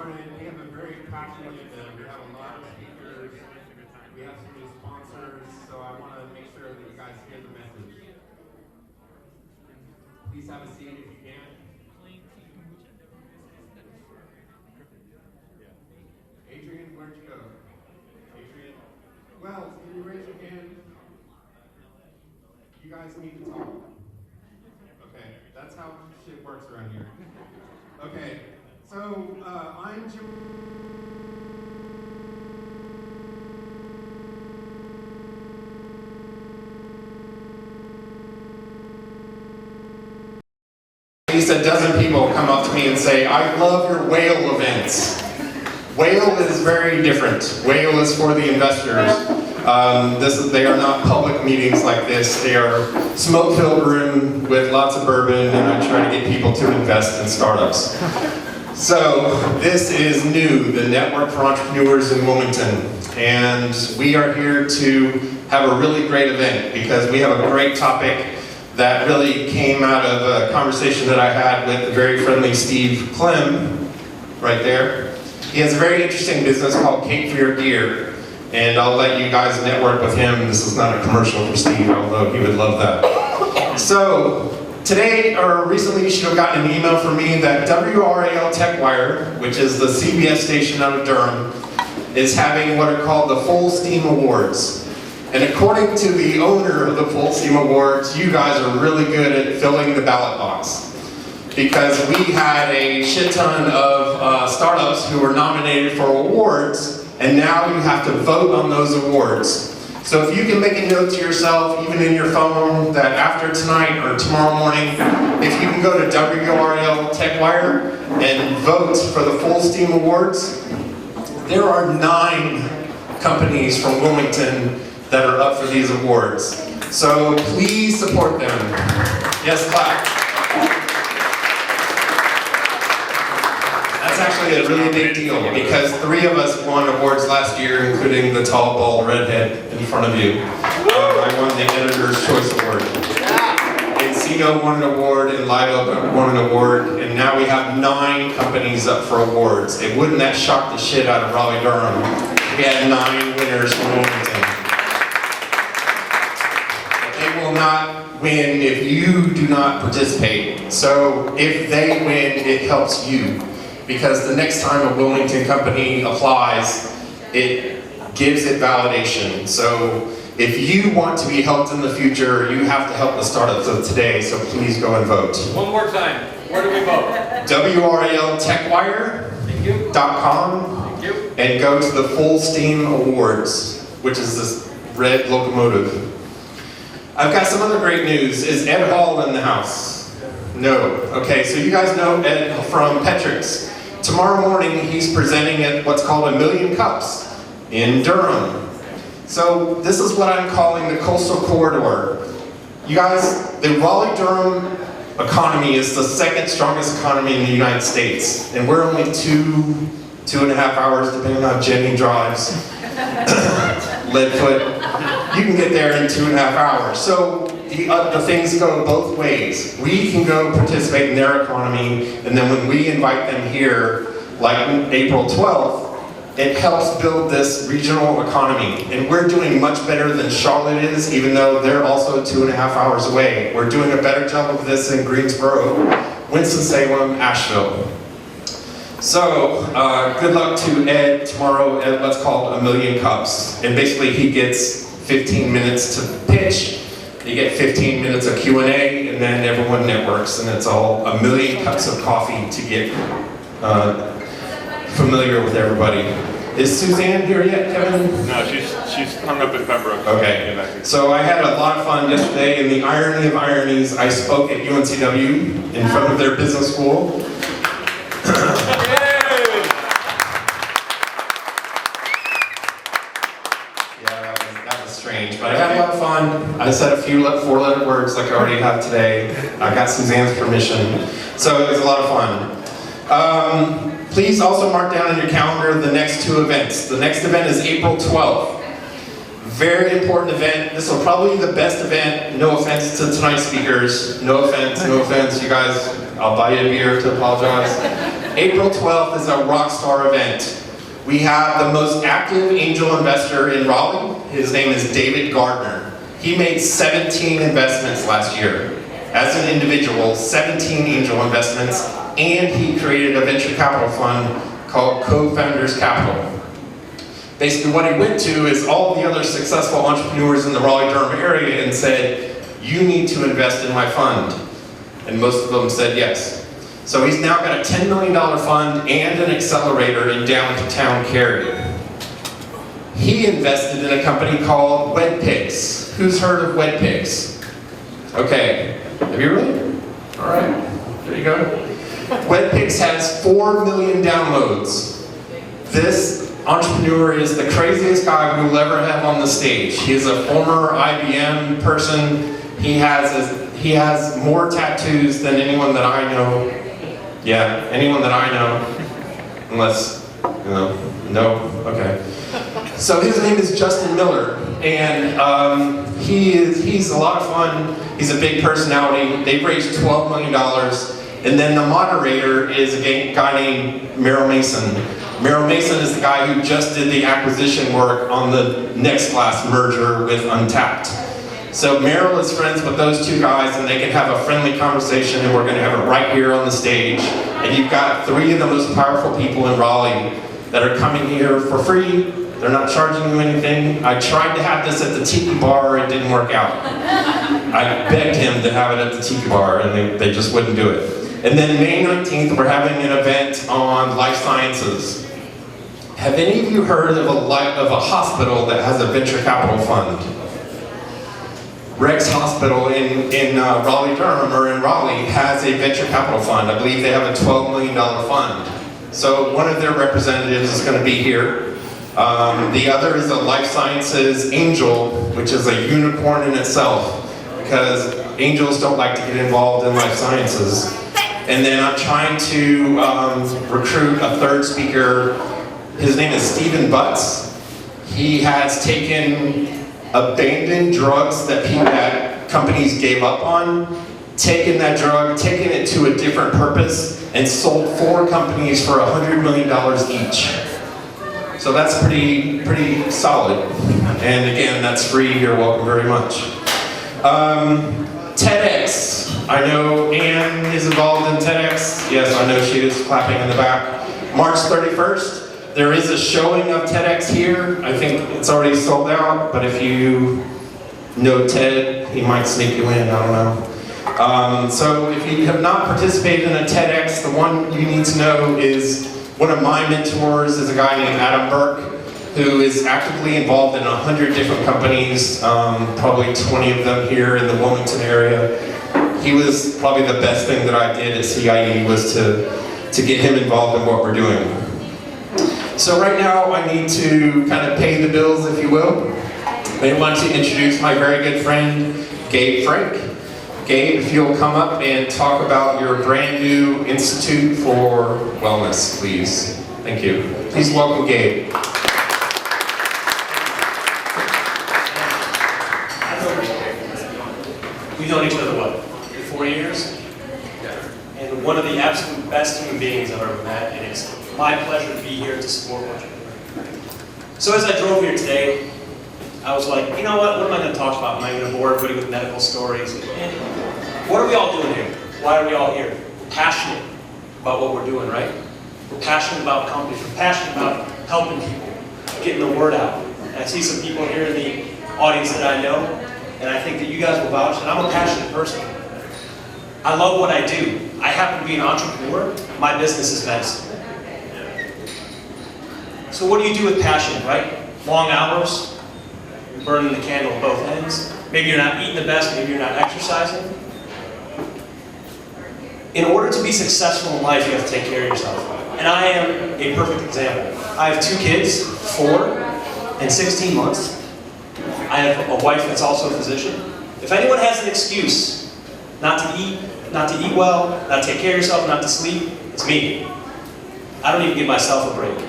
morning. We have a very passionate event. We have a lot of speakers. We have some new sponsors, so I want to make sure that you guys hear the message. Please have a seat if you can. Adrian, where'd you go? Adrian? Wells, can you raise your hand? You guys need to talk. Okay, that's how shit works around here. Okay, so I'm Jim. At least a dozen people come up to me and say, I love your whale events. Whale is very different. Whale is for the investors. They are not public meetings like this. They are smoke-filled room with lots of bourbon, and I try to get people to invest in startups. So this is new, the Network for Entrepreneurs in Wilmington. And we are here to have a really great event because we have a great topic that really came out of a conversation that I had with the very friendly Steve Clem, right there. He has a very interesting business called Cake for Your Gear, and I'll let you guys network with him. This is not a commercial for Steve, although he would love that. So, today, or recently, you should have gotten an email from me that WRAL TechWire, which is the CBS station out of Durham, is having what are called the Full Steam Awards. And according to the owner of the Full Steam Awards, you guys are really good at filling the ballot box. Because we had a shit ton of startups who were nominated for awards, and now you have to vote on those awards. So if you can make a note to yourself, even in your phone, that after tonight or tomorrow morning, if you can go to WRAL TechWire and vote for the Full Steam Awards, there are 9 companies from Wilmington that are up for these awards. So please support them. Yes, clap. That's actually a really big deal because 3 of us won awards last year, including the tall, bald redhead in front of you. I won the Editor's Choice Award. Encino won an award, and Live Oak won an award, and now we have 9 companies up for awards. And wouldn't that shock the shit out of Raleigh-Durham? We had 9 winners from Wilmington. Will not win if you do not participate. So if they win, it helps you. Because the next time a Wilmington company applies, it gives it validation. So if you want to be helped in the future, you have to help the startups of today, so please go and vote. One more time, where do we vote? WRALTechWire.com and go to the Full Steam Awards, which is this red locomotive. I've got some other great news. Is Ed Hall in the house? No. Okay, so you guys know Ed from Petrix. Tomorrow morning he's presenting at what's called 1,000,000 Cups in Durham. So this is what I'm calling the coastal corridor. You guys, the Raleigh-Durham economy is the 2nd strongest economy in the United States. And we're only 2.5 hours, depending on how Jenny drives. Leadfoot. You can get there in 2.5 hours. So the things go both ways. We can go participate in their economy, and then when we invite them here, like April 12th, it helps build this regional economy. And we're doing much better than Charlotte is, even though they're also 2.5 hours away. We're doing a better job of this in Greensboro, Winston-Salem, Asheville. So, good luck to Ed tomorrow at what's called 1,000,000 Cups. And basically he gets 15 minutes to pitch, you get 15 minutes of Q&A, and then everyone networks, and it's all 1,000,000 cups of coffee to get familiar with everybody. Is Suzanne here yet, Kevin? No, she's hung up in Pembroke. Okay. So I had a lot of fun yesterday, and the irony of ironies, I spoke at UNCW in front of their business school. But I had a lot of fun. I said a few 4-letter words like I already have today. I got Suzanne's permission. So it was a lot of fun. Please also mark down on your calendar the next 2 events. The next event is April 12th. Very important event. This will probably be the best event. No offense to tonight's speakers. No offense, you guys. I'll buy you a beer to apologize. April 12th is a rock star event. We have the most active angel investor in Raleigh. His name is David Gardner. He made 17 investments last year. As an individual, 17 angel investments, and he created a venture capital fund called Co-Founders Capital. Basically what he went to is all the other successful entrepreneurs in the Raleigh-Durham area and said, you need to invest in my fund. And most of them said yes. So he's now got a $10 million fund and an accelerator in downtown Cary. He invested in a company called WedPix. Who's heard of WedPix? Okay, have you really? All right, there you go. WedPix has 4 million downloads. This entrepreneur is the craziest guy we will ever have on the stage. He is a former IBM person. He has more tattoos than anyone that I know. Yeah, anyone that I know, unless, no, okay. So his name is Justin Miller, and he's a lot of fun. He's a big personality. They've raised $12 million, and then the moderator is a guy named Merrill Mason. Merrill Mason is the guy who just did the acquisition work on the Next Glass merger with Untapped. So Merrill is friends with those two guys, and they can have a friendly conversation, and we're going to have it right here on the stage. And you've got 3 of the most powerful people in Raleigh that are coming here for free. They're not charging you anything. I tried to have this at the Tiki Bar, it didn't work out. I begged him to have it at the Tiki Bar, and they just wouldn't do it. And then May 19th, we're having an event on life sciences. Have any of you heard of a hospital that has a venture capital fund? Rex Hospital in Raleigh-Durham, or in Raleigh, has a venture capital fund. I believe they have a $12 million fund. So one of their representatives is going to be here. The other is a life sciences angel, which is a unicorn in itself, because angels don't like to get involved in life sciences. And then I'm trying to recruit a 3rd speaker. His name is Stephen Butts. He has taken abandoned drugs that companies gave up on, taken that drug, taken it to a different purpose, and sold 4 companies for $100 million each. So that's pretty solid. And again, that's free. You're welcome very much. TEDx. I know Anne is involved in TEDx. Yes, I know she is clapping in the back. March 31st. There is a showing of TEDx here. I think it's already sold out, but if you know Ted, he might sneak you in, I don't know. So if you have not participated in a TEDx, the one you need to know is one of my mentors is a guy named Adam Burke, who is actively involved in 100 different companies, probably 20 of them here in the Wilmington area. He was probably the best thing that I did at CIE was to get him involved in what we're doing. So right now I need to kind of pay the bills, if you will. I want to introduce my very good friend, Gabe Frank. Gabe, if you'll come up and talk about your brand new Institute for Wellness, please. Thank you. Please welcome Gabe. We've known each other, what, 4 years? And one of the absolute best human beings I've ever met, and it's my pleasure to be here to support what you're doing. So as I drove here today, I was like, you know what am I going to talk about? Am I going to bore everybody with medical stories? And what are we all doing here? Why are we all here? We're passionate about what we're doing, right? We're passionate about companies. We're passionate about helping people, getting the word out. And I see some people here in the audience that I know, and I think that you guys will vouch that I'm a passionate person. I love what I do. I happen to be an entrepreneur. My business is medicine. So what do you do with passion, right? Long hours, you're burning the candle at both ends. Maybe you're not eating the best, maybe you're not exercising. In order to be successful in life, you have to take care of yourself. And I am a perfect example. I have 2 kids, 4 and 16 months. I have a wife that's also a physician. If anyone has an excuse not to eat well, not to take care of yourself, not to sleep, it's me. I don't even give myself a break.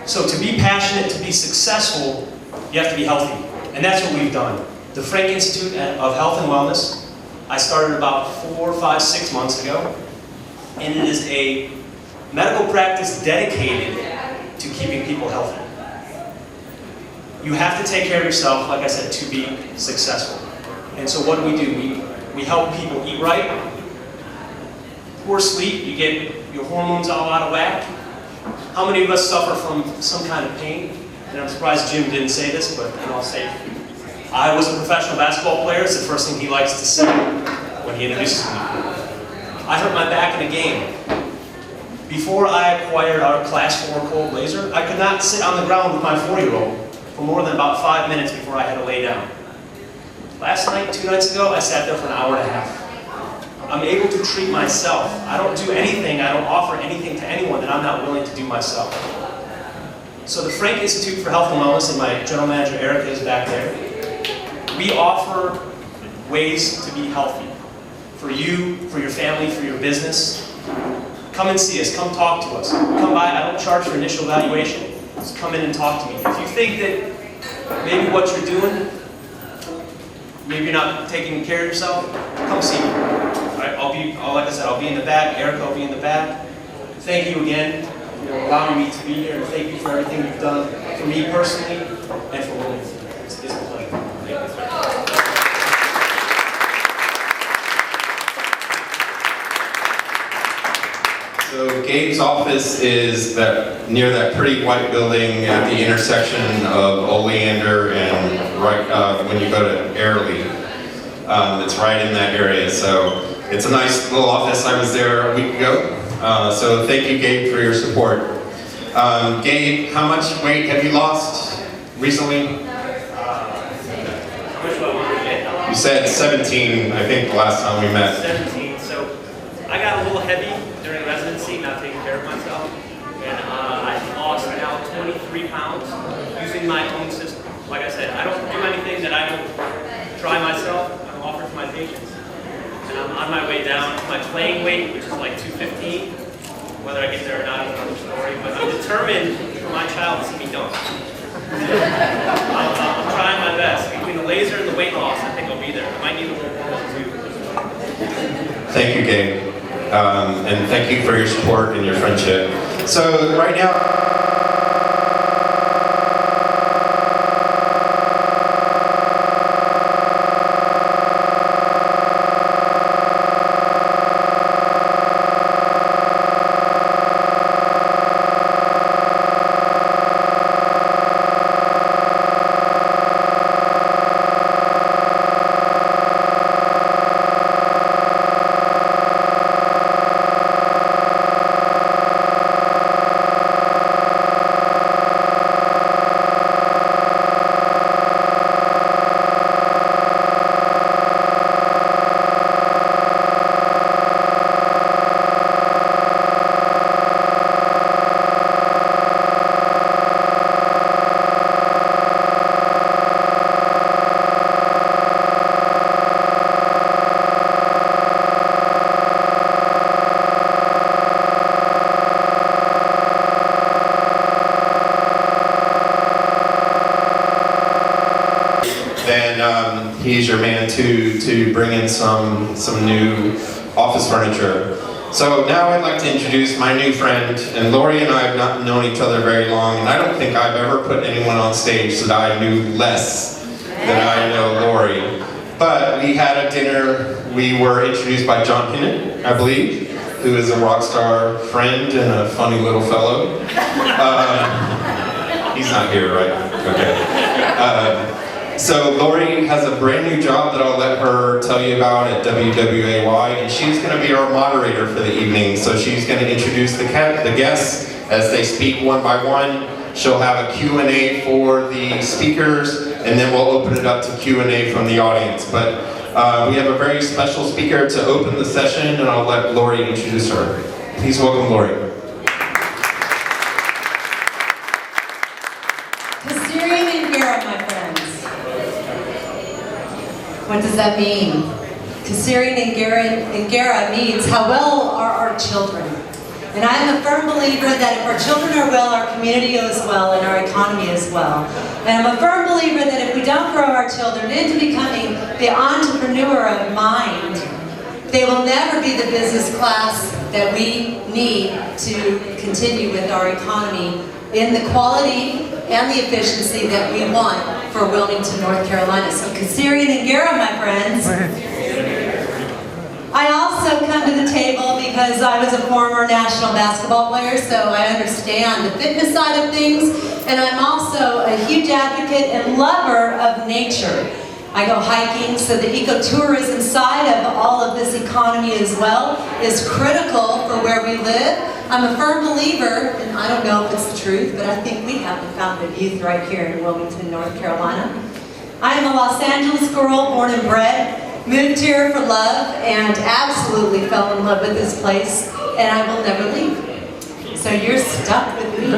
So to be passionate, to be successful, you have to be healthy. And that's what we've done. The Frank Institute of Health and Wellness, I started about 4, 5, 6 months ago. And it is a medical practice dedicated to keeping people healthy. You have to take care of yourself, like I said, to be successful. And so what do? We help people eat right. Poor sleep, you get your hormones all out of whack. How many of us suffer from some kind of pain? And I'm surprised Jim didn't say this, but I'll say it. I was a professional basketball player. It's the first thing he likes to say when he introduces me. I hurt my back in a game. Before I acquired our Class 4 cold laser, I could not sit on the ground with my 4-year-old for more than about 5 minutes before I had to lay down. Last night, 2 nights ago, I sat there for an hour and a half. I'm able to treat myself. I don't do anything, I don't offer anything to anyone that I'm not willing to do myself. So the Frank Institute for Health and Wellness, and my general manager Erica is back there, we offer ways to be healthy. For you, for your family, for your business. Come and see us, come talk to us. Come by, I don't charge for initial evaluation. Just come in and talk to me. If you think that maybe what you're doing, maybe you're not taking care of yourself, come see me. All right, like I said, I'll be in the back, Erica will be in the back. Thank you again for allowing me to be here, and thank you for everything you've done for me personally and for Wilmington. It's a pleasure. Thank you. So Gabe's office is near that pretty white building at the intersection of Oleander and right when you go to Airlie. It's right in that area. So it's a nice little office. I was there a week ago. So thank you, Gabe, for your support. Gabe, how much weight have you lost recently? How much do I want to get? You said 17, I think, the last time we met. 17. So I got a little heavy during residency, not taking care of myself. And I lost now 23 pounds using my own system. Like I said, I don't do anything that I don't try myself. I don't offer to my patients. And I'm on my way down to my playing weight, which is like 215. Whether I get there or not is another story. But I'm determined for my child to see me dunk. I'm trying my best. Between the laser and the weight loss, I think I'll be there. I might need a little more too. Thank you, Gabe. And thank you for your support and your friendship. So right now, he's your man to bring in some new office furniture. So now I'd like to introduce my new friend, and Lori and I have not known each other very long, and I don't think I've ever put anyone on stage that I knew less than I know Lori. But we had a dinner, we were introduced by John Hinnant, I believe, who is a rock star friend and a funny little fellow. He's not here, right? Okay. So Lori has a brand new job that I'll let her tell you about at WWAY, and she's going to be our moderator for the evening. So she's going to introduce the guests as they speak one by one. She'll have a Q&A for the speakers, and then we'll open it up to Q&A from the audience. But we have a very special speaker to open the session, and I'll let Lori introduce her. Please welcome Lori. What does that mean? Kasirian and Gara means how well are our children? And I am a firm believer that if our children are well, our community is well, and our economy is well. And I'm a firm believer that if we don't grow our children into becoming the entrepreneur of mind, They will never be the business class that we need to continue with our economy in the quality and the efficiency that we want for Wilmington, North Carolina. So Kasirian and Guerra, my friends. I also come to the table because I was a former national basketball player, so I understand the fitness side of things, and I'm also a huge advocate and lover of nature. I go hiking, so the ecotourism side of all of this economy as well is critical for where we live. I'm a firm believer, and I don't know if it's the truth, but I think we have the fountain of youth right here in Wilmington, North Carolina. I am a Los Angeles girl, born and bred. Moved here for love and absolutely fell in love with this place, and I will never leave. So you're stuck with me.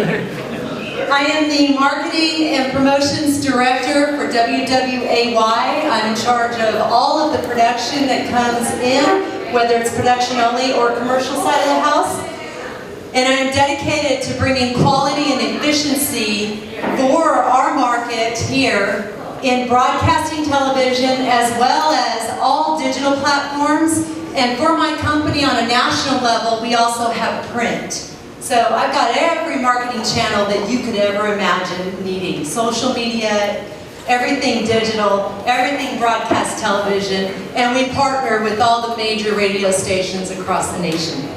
I am the Marketing and Promotions Director for WWAY. I'm in charge of all of the production that comes in, whether it's production only or commercial side of the house. And I am dedicated to bringing quality and efficiency for our market here in broadcasting television as well as all digital platforms. And for my company on a national level, we also have print. So I've got every marketing channel that you could ever imagine needing. Social media, everything digital, everything broadcast television, and we partner with all the major radio stations across the nation.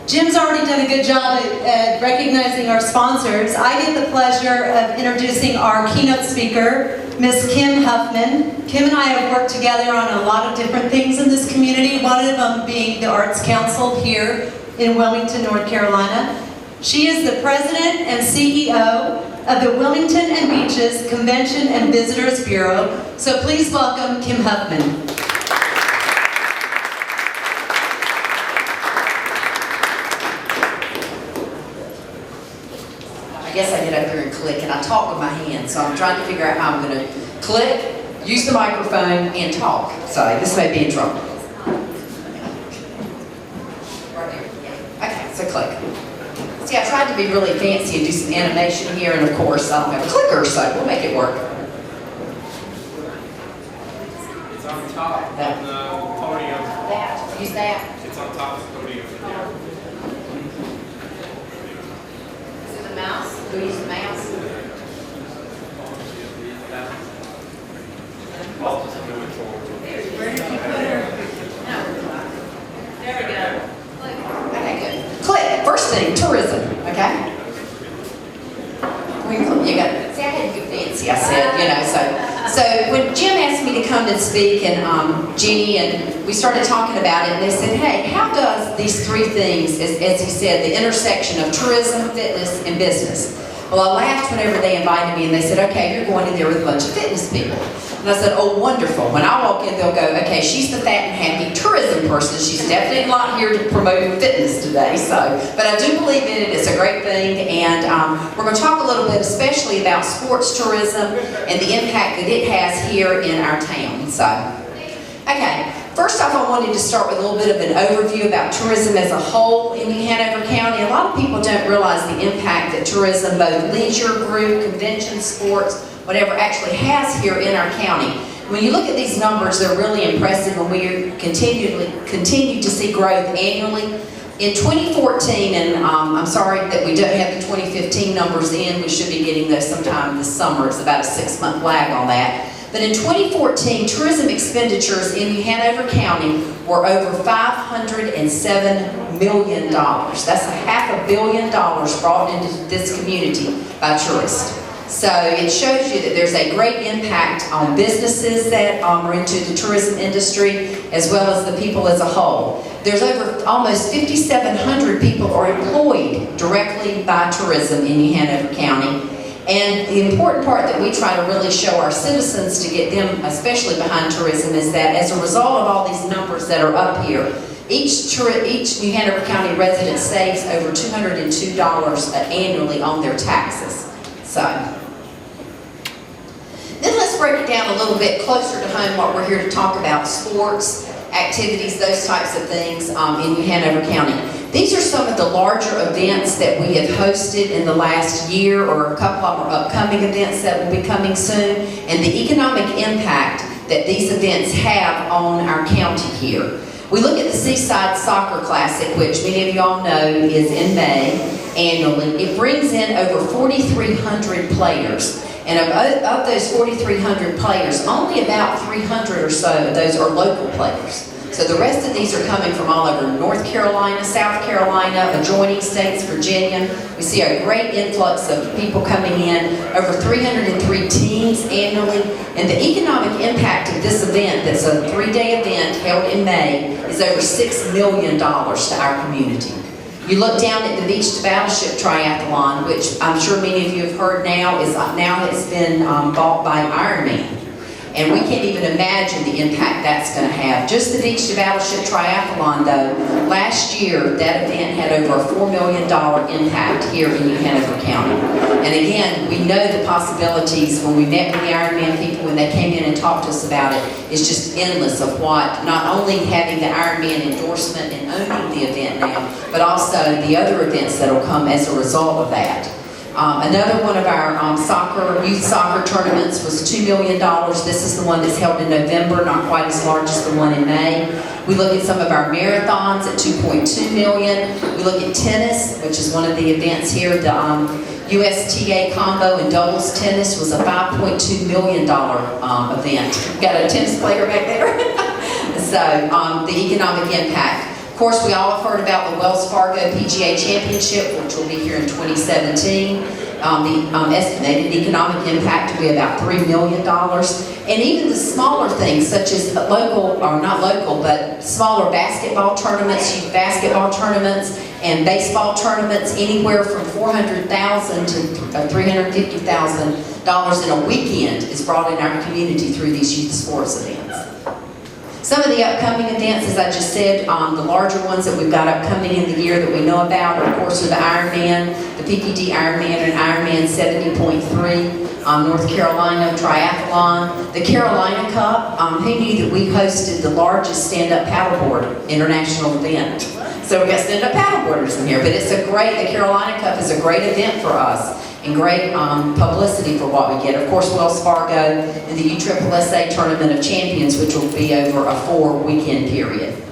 Jim's already done a good job at recognizing our sponsors. I get the pleasure of introducing our keynote speaker, Ms. Kim Huffman. Kim and I have worked together on a lot of different things in this community, one of them being the Arts Council here in Wilmington, North Carolina. She is the President and CEO of the Wilmington and Beaches Convention and Visitors Bureau. So please welcome Kim Huffman. I guess I get up here and click, and I talk with my hands, so I'm trying to figure out how I'm going to click, use the microphone, and talk. So this may be in trouble. Right there. Yeah. Okay, so click. See, I tried to be really fancy and do some animation here, and of course, I don't have a clicker, so we'll make it work. It's on top of the podium. That, use that. It's on top of the podium. Is it the mouse? Do we use the mouse? Where did you put her? No. There we go. Okay, good. Click. First thing, tourism, okay? You got, see, I had to get fancy, I said, you know, so when Jim asked me to come and speak, and Jeannie, and we started talking about it, and they said, hey, how does these three things, as he said, the intersection of tourism, fitness, and business? Well, I laughed whenever they invited me, and they said, okay, you're going in there with a bunch of fitness people. And I said, oh, wonderful. When I walk in, they'll go, okay, she's the fat and happy tourism person. She's definitely not here to promote fitness today. So, but I do believe in it. It's a great thing. And we're going to talk a little bit, especially about sports tourism and the impact that it has here in our town. So, okay. First off, I wanted to start with a little bit of an overview about tourism as a whole in Hanover County. A lot of people don't realize the impact that tourism, both leisure, group, convention, sports, whatever, actually has here in our county. When you look at these numbers, they're really impressive, and we continue to see growth annually. In 2014, and I'm sorry that we don't have the 2015 numbers in, we should be getting those sometime this summer. It's about a 6-month lag on that. But in 2014, tourism expenditures in Hanover County were over $507 million. That's $500 million brought into this community by tourists. So it shows you that there's a great impact on businesses that are into the tourism industry, as well as the people as a whole. There's over almost 5,700 people are employed directly by tourism in Hanover County. And the important part that we try to really show our citizens to get them, especially behind tourism, is that as a result of all these numbers that are up here, each New Hanover County resident saves over $202 annually on their taxes. So, then let's break it down a little bit closer to home what we're here to talk about: sports, activities, those types of things in New Hanover County. These are some of the larger events that we have hosted in the last year, or a couple of our upcoming events that will be coming soon, and the economic impact that these events have on our county here. We look at the Seaside Soccer Classic, which many of y'all know is in May annually. It brings in over 4,300 players. And of those 4,300 players, only about 300 or so of those are local players. So the rest of these are coming from all over North Carolina, South Carolina, adjoining states, Virginia. We see a great influx of people coming in, over 303 teams annually. And the economic impact of this event, that's a 3-day event held in May, is over $6 million to our community. You look down at the Beach to Battleship Triathlon, which I'm sure many of you have heard now has been bought by Ironman. And we can't even imagine the impact that's going to have. Just the Beach to Battleship Triathlon, though, last year that event had over a $4 million impact here in New Hanover County. And again, we know the possibilities when we met with the Ironman people, when they came in and talked to us about it, it's just endless of what, not only having the Ironman endorsement and owning the event now, but also the other events that will come as a result of that. Another one of our youth soccer tournaments was $2 million. This is the one that's held in November, not quite as large as the one in May. We look at some of our marathons at $2.2 million. We look at tennis, which is one of the events here. The USTA combo and doubles tennis was a $5.2 million event. We've got a tennis player back there. So the economic impact. Of course, we all have heard about the Wells Fargo PGA Championship, which will be here in 2017. The estimated economic impact will be about $3 million. And even the smaller things, such as local, or not local, but smaller basketball tournaments, youth basketball tournaments, and baseball tournaments, anywhere from $400,000 to $350,000 in a weekend is brought in our community through these youth sports events. Some of the upcoming events, as I just said, the larger ones that we've got upcoming in the year that we know about, of course, are the Ironman, the PPD Ironman and Ironman 70.3, North Carolina Triathlon, the Carolina Cup. Who knew that we hosted the largest stand-up paddleboard international event? So we've got stand-up paddleboarders in here, but it's a great, the Carolina Cup is a great event for us and great publicity for what we get. Of course, Wells Fargo and the USSSA Tournament of Champions, which will be over a 4-weekend period.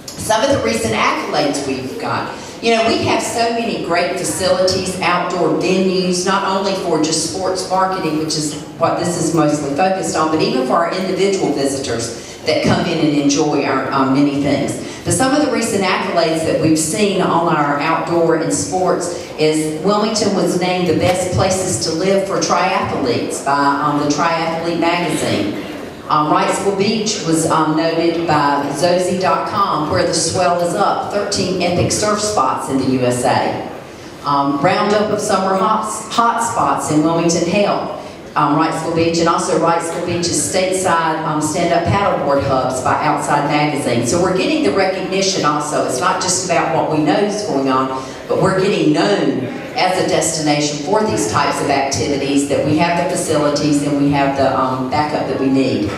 Some of the recent accolades we've got. You know, we have so many great facilities, outdoor venues, not only for just sports marketing, which is what this is mostly focused on, but even for our individual visitors that come in and enjoy our many things. But some of the recent accolades that we've seen on our outdoor and sports is Wilmington was named the best places to live for triathletes by the Triathlete magazine. Wrightsville Beach was noted by Zozy.com, where the swell is up, 13 epic surf spots in the USA. Roundup of summer hot spots in Wilmington held. Wrightsville Beach, and also Wrightsville Beach's stateside stand-up paddleboard hubs by Outside Magazine. So we're getting the recognition also. It's not just about what we know is going on, but we're getting known as a destination for these types of activities, that we have the facilities and we have the backup that we need.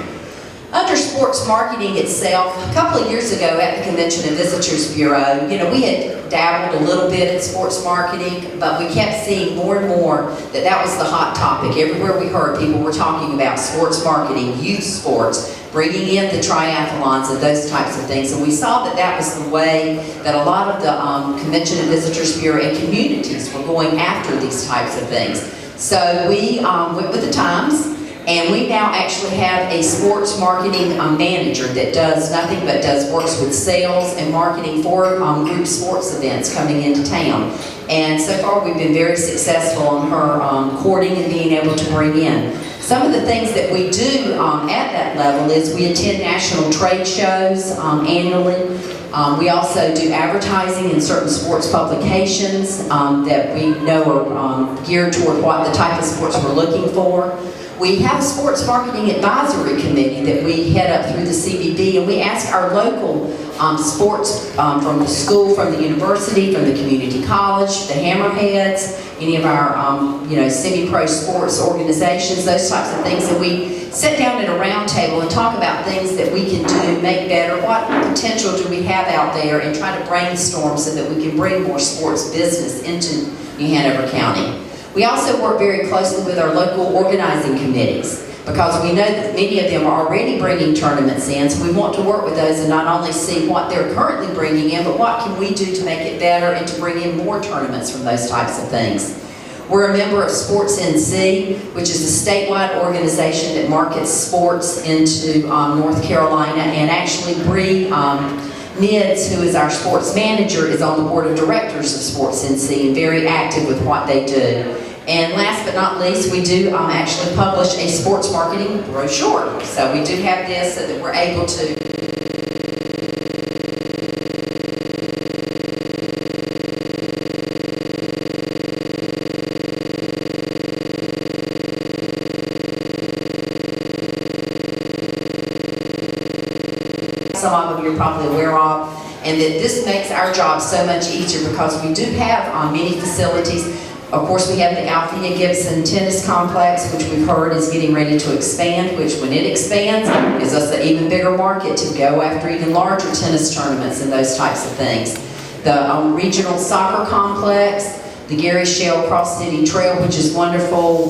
Under sports marketing itself, a couple of years ago at the Convention and Visitors Bureau, you know, we had dabbled a little bit in sports marketing, but we kept seeing more and more that that was the hot topic. Everywhere we heard, people were talking about sports marketing, youth sports, bringing in the triathlons and those types of things. And we saw that that was the way that a lot of the Convention and Visitors Bureau and communities were going after these types of things. So we went with the times. And we now actually have a sports marketing manager that does nothing but works with sales and marketing for group sports events coming into town. And so far we've been very successful on her courting and being able to bring in. Some of the things that we do at that level is we attend national trade shows annually. We also do advertising in certain sports publications that we know are geared toward what the type of sports we're looking for. We have a sports marketing advisory committee that we head up through the CBB, and we ask our local sports from the school, from the university, from the community college, the Hammerheads, any of our semi-pro sports organizations, those types of things, and we sit down at a round table and talk about things that we can do, make better, what potential do we have out there, and try to brainstorm so that we can bring more sports business into New Hanover County. We also work very closely with our local organizing committees. because we know that many of them are already bringing tournaments in, so we want to work with those and not only see what they're currently bringing in, but what can we do to make it better and to bring in more tournaments from those types of things. We're a member of Sports NC, which is a statewide organization that markets sports into North Carolina, and actually Bree Nids, who is our sports manager, is on the board of directors of Sports NC and very active with what they do. And last but not least, we do actually publish a sports marketing brochure. So we do have this so that we're able to some of you are probably aware of, and that this makes our job so much easier because we do have many facilities. Of course, we have the Althea Gibson Tennis Complex, which we've heard is getting ready to expand, which when it expands, gives us an even bigger market to go after even larger tennis tournaments and those types of things. The regional soccer complex, the Gary Shell Cross City Trail, which is wonderful,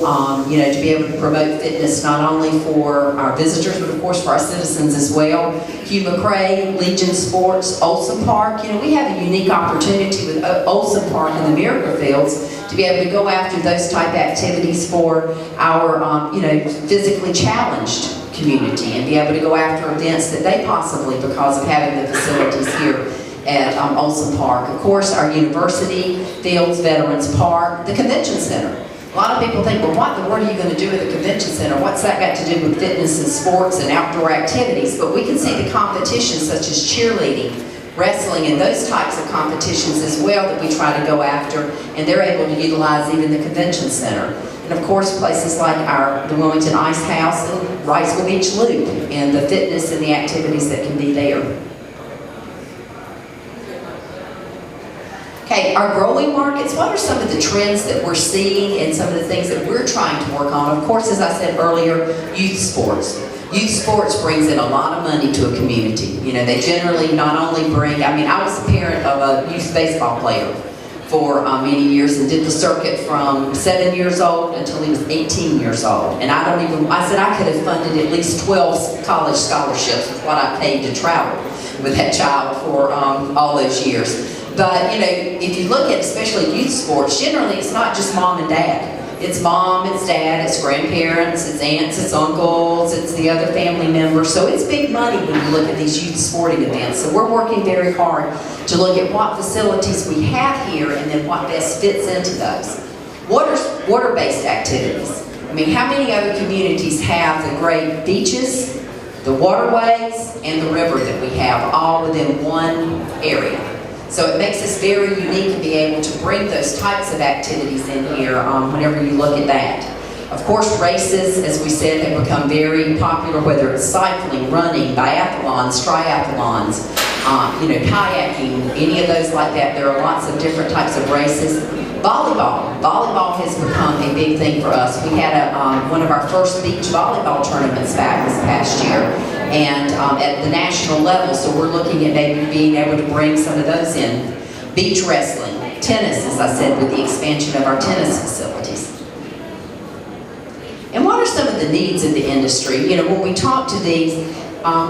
you know, to be able to promote fitness not only for our visitors, but of course for our citizens as well. Hugh McRae, Legion Sports, Olson Park. You know, we have a unique opportunity with Olson Park and the Miracle Fields to be able to go after those type activities for our, you know, physically challenged community and be able to go after events that they possibly, because of having the facilities here at Olson Park. Of course, our university, fields, Veterans Park, the convention center. A lot of people think, well, what in the world are you going to do with the convention center? What's that got to do with fitness and sports and outdoor activities? But we can see the competitions such as cheerleading, wrestling, and those types of competitions as well that we try to go after, and they're able to utilize even the convention center. And of course, places like the Wilmington Ice House and Wrightsville Beach Loop, and the fitness and the activities that can be there. Okay, our growing markets, what are some of the trends that we're seeing and some of the things that we're trying to work on? Of course, as I said earlier, youth sports. Youth sports brings in a lot of money to a community. You know, they generally not only bring, I mean, I was the parent of a youth baseball player for many years and did the circuit from 7 years old until he was 18 years old. And I said I could have funded at least 12 college scholarships with what I paid to travel with that child for all those years. But, you know, if you look at especially youth sports, generally it's not just mom and dad. It's mom, it's dad, it's grandparents, it's aunts, it's uncles, it's the other family members. So it's big money when you look at these youth sporting events. So we're working very hard to look at what facilities we have here and then what best fits into those. Water-based activities. I mean, how many other communities have the great beaches, the waterways, and the river that we have all within one area? So it makes us very unique to be able to bring those types of activities in here whenever you look at that. Of course, races, as we said, have become very popular, whether it's cycling, running, biathlons, triathlons, you know, kayaking, any of those like that. There are lots of different types of races. Volleyball. Volleyball has become a big thing for us. We had one of our first beach volleyball tournaments back this past year, and at the national level, so we're looking at maybe being able to bring some of those in. Beach wrestling, tennis, as I said, with the expansion of our tennis facilities. And what are some of the needs of the industry? You know, when we talk to these,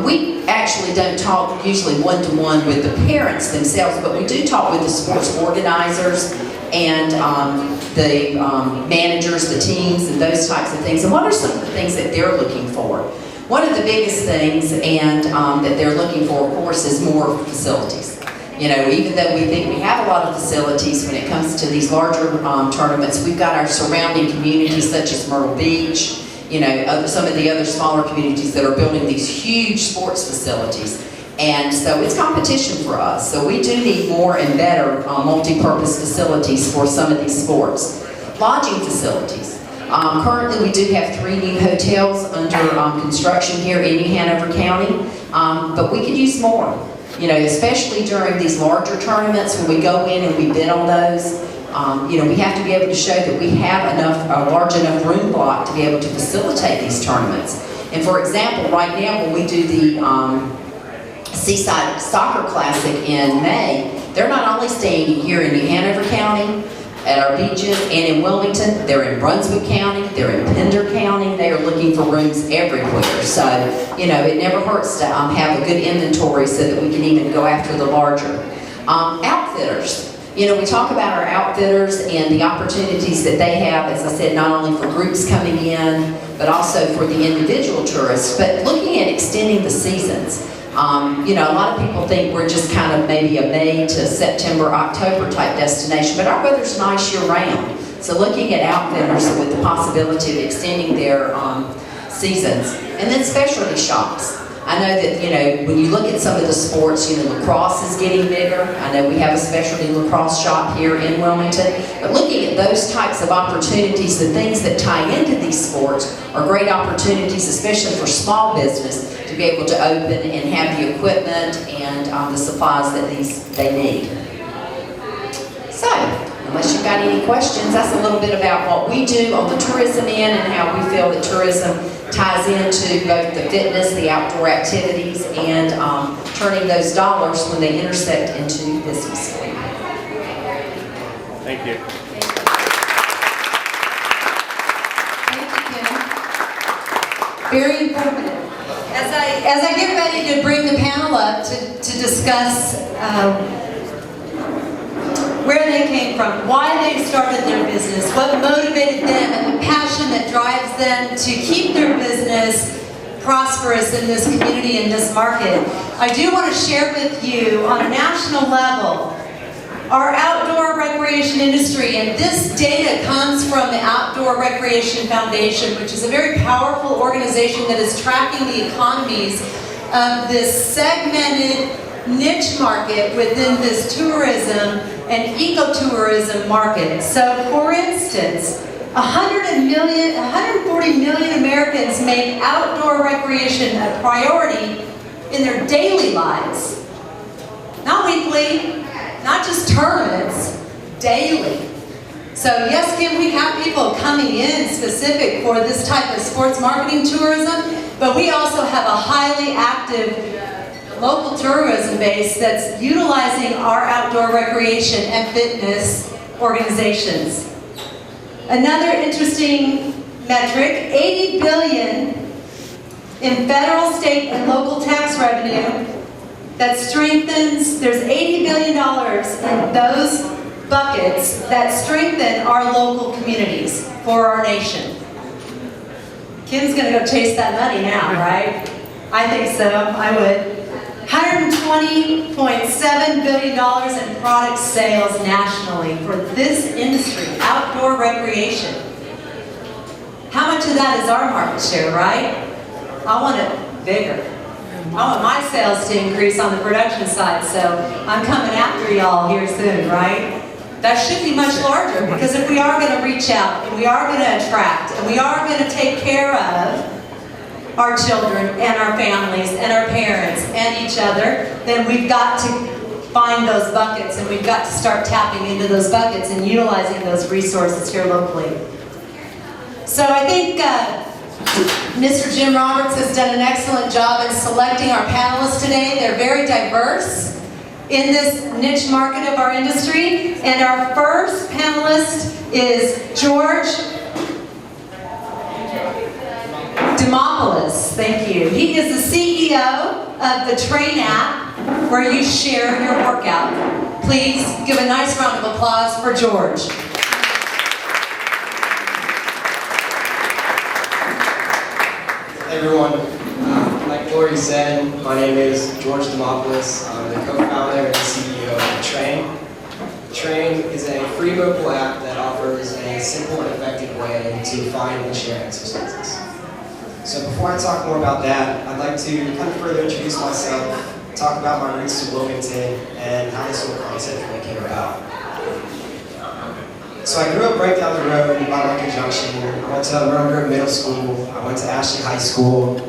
we actually don't talk usually one-to-one with the parents themselves, but we do talk with the sports organizers and the managers, the teams, and those types of things. And what are some of the things that they're looking for? One of the biggest things and that they're looking for, of course, is more facilities. You know, even though we think we have a lot of facilities when it comes to these larger tournaments, we've got our surrounding communities such as Myrtle Beach, you know, some of the other smaller communities that are building these huge sports facilities. And so it's competition for us. So we do need more and better multi-purpose facilities for some of these sports. Lodging facilities. Currently we do have 3 new hotels under construction here in New Hanover County, but we could use more. You know, especially during these larger tournaments when we go in and we bid on those. You know, we have to be able to show that we have a large enough room block to be able to facilitate these tournaments. And for example, right now when we do the Seaside Soccer Classic in May, they're not only staying here in New Hanover County, at our beaches and in Wilmington. They're in Brunswick County, they're in Pender County. They are looking for rooms everywhere. So, you know, it never hurts to have a good inventory so that we can even go after the larger. Outfitters. You know, we talk about our outfitters and the opportunities that they have, as I said, not only for groups coming in, but also for the individual tourists, but looking at extending the seasons. You know, a lot of people think we're just kind of maybe a May to September, October type destination, but our weather's nice year-round. So looking at outfitters with the possibility of extending their seasons. And then specialty shops. I know that, you know, when you look at some of the sports, you know, lacrosse is getting bigger. I know we have a specialty lacrosse shop here in Wilmington. But looking at those types of opportunities, the things that tie into these sports are great opportunities, especially for small business, to be able to open and have the equipment and the supplies that they need. So, unless you've got any questions, that's a little bit about what we do on the tourism end and how we feel that tourism ties into both the fitness, the outdoor activities, and turning those dollars when they intersect into business. Thank you. Thank you, Kim. Very informative. As I get ready to bring the panel up to discuss where they came from, why they started their business, what motivated them, and the passion that drives them to keep their business prosperous in this community, in this market, I do want to share with you on a national level our outdoor recreation industry, and this data comes from the Outdoor Recreation Foundation, which is a very powerful organization that is tracking the economies of this segmented niche market within this tourism and ecotourism market. So, for instance, 140 million Americans make outdoor recreation a priority in their daily lives. Not weekly, not just tournaments, daily. So yes, Kim, we have people coming in specific for this type of sports marketing tourism, but we also have a highly active local tourism base that's utilizing our outdoor recreation and fitness organizations. Another interesting metric, $80 billion in federal, state, and local tax revenue that strengthens, there's $80 billion in those buckets that strengthen our local communities for our nation. Kim's gonna go chase that money now, right? I think so, I would. $120.7 billion in product sales nationally for this industry, outdoor recreation. How much of that is our market share, right? I want it bigger. I want my sales to increase on the production side, so I'm coming after y'all here soon, right? That should be much larger, because if we are going to reach out, and we are going to attract, and we are going to take care of our children and our families and our parents and each other, then we've got to find those buckets, and we've got to start tapping into those buckets and utilizing those resources here locally. So I think Mr. Jim Roberts has done an excellent job in selecting our panelists today. They're very diverse in this niche market of our industry. And our first panelist is George Demopoulos. Thank you. He is the CEO of the Train app, where you share your workout. Please give a nice round of applause for George. Hey everyone, like Lori said, my name is George Demopoulos. I'm the co-founder and CEO of Train. Train is a free mobile app that offers a simple and effective way to find and share exercises. So before I talk more about that, I'd like to kind of further introduce myself, talk about my roots to Wilmington, and how this whole concept really came about. So I grew up right down the road in Wilmington Junction. I went to Roanoke Middle School. I went to Ashley High School.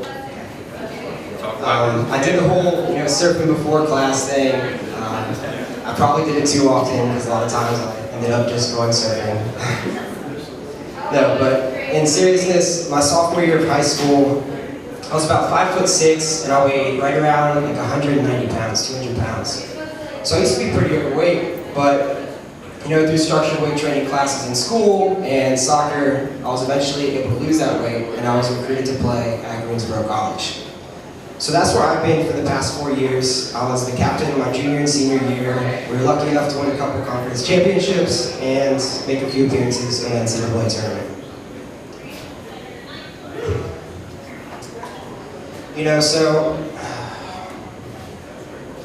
I did the whole, surfing before class thing. I probably did it too often because a lot of times I ended up just going surfing. No, but in seriousness, my sophomore year of high school, I was about 5'6", and I weighed right around like 190 pounds, 200 pounds. So I used to be pretty overweight, but through structured weight training classes in school and soccer, I was eventually able to lose that weight, and I was recruited to play at Greensboro College. So that's where I've been for the past 4 years. I was the captain in my junior and senior year. We were lucky enough to win a couple conference championships and make a few appearances in the NCAA tournament. So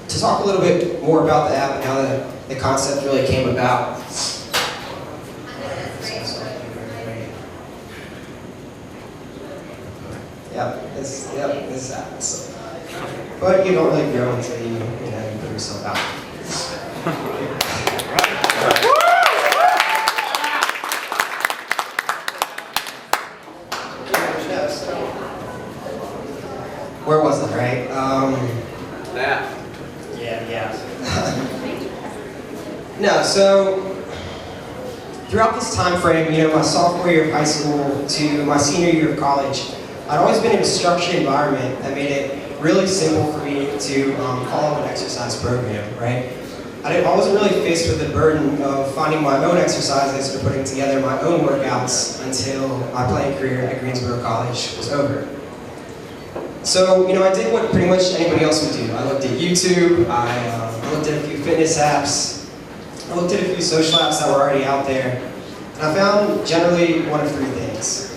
to talk a little bit more about the app and how the concept really came about. This happens. But you don't really grow until you put yourself out. Where was I, right? Yeah. No, so throughout this time frame, my sophomore year of high school to my senior year of college, I'd always been in a structured environment that made it really simple for me to follow an exercise program, right? I wasn't really faced with the burden of finding my own exercises or putting together my own workouts until my playing career at Greensboro College was over. So, I did what pretty much anybody else would do. I looked at YouTube, I looked at a few fitness apps, I looked at a few social apps that were already out there, and I found generally one of three things.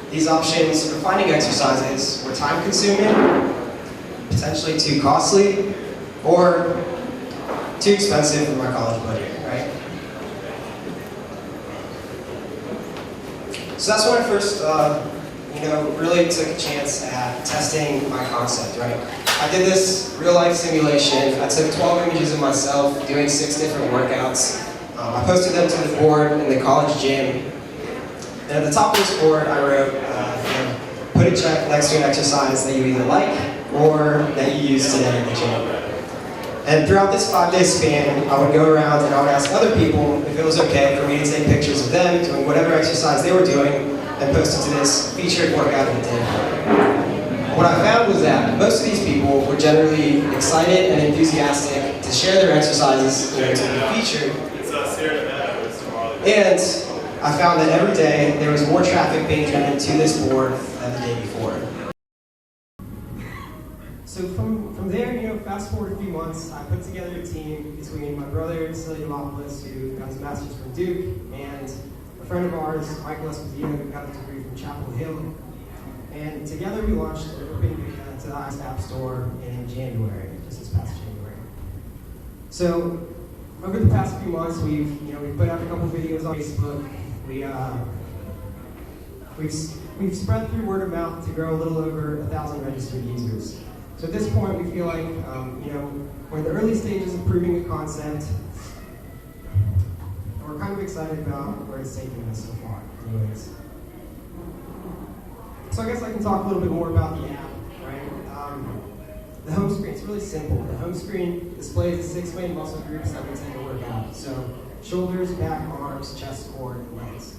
These options for finding exercises were time-consuming, potentially too costly, or too expensive for my college budget, right? So that's when I first, really took a chance at testing my concept, right? I did this real-life simulation. I took 12 images of myself doing 6 different workouts. I posted them to the board in the college gym. And at the top of this board, I wrote, put a check next to an exercise that you either like or that you use today in the gym. And throughout this 5-day span, I would go around and I would ask other people if it was okay for me to take pictures of them doing whatever exercise they were doing and post it to this featured workout of the day. What I found was that most of these people were generally excited and enthusiastic to share their exercises to be featured. And I found that every day there was more traffic being driven to this board than the day before. So from there, fast forward a few months, I put together a team between my brother, Demopoulos, who got his master's from Duke, and a friend of ours, Michael Esposito, who got a degree from Chapel Hill. And together we launched an open beta to the iOS App Store in January, just this past January. So over the past few months, we've put out a couple videos on Facebook. We've spread through word of mouth to grow a little over 1,000 registered users. So at this point, we feel like we're in the early stages of proving the concept. And we're kind of excited about where it's taking us so far. Anyways, so I guess I can talk a little bit more about the app, right? The home screen, it's really simple. The home screen displays the 6 main muscle groups that we tend to work out. So shoulders, back, arms, chest, core, and legs.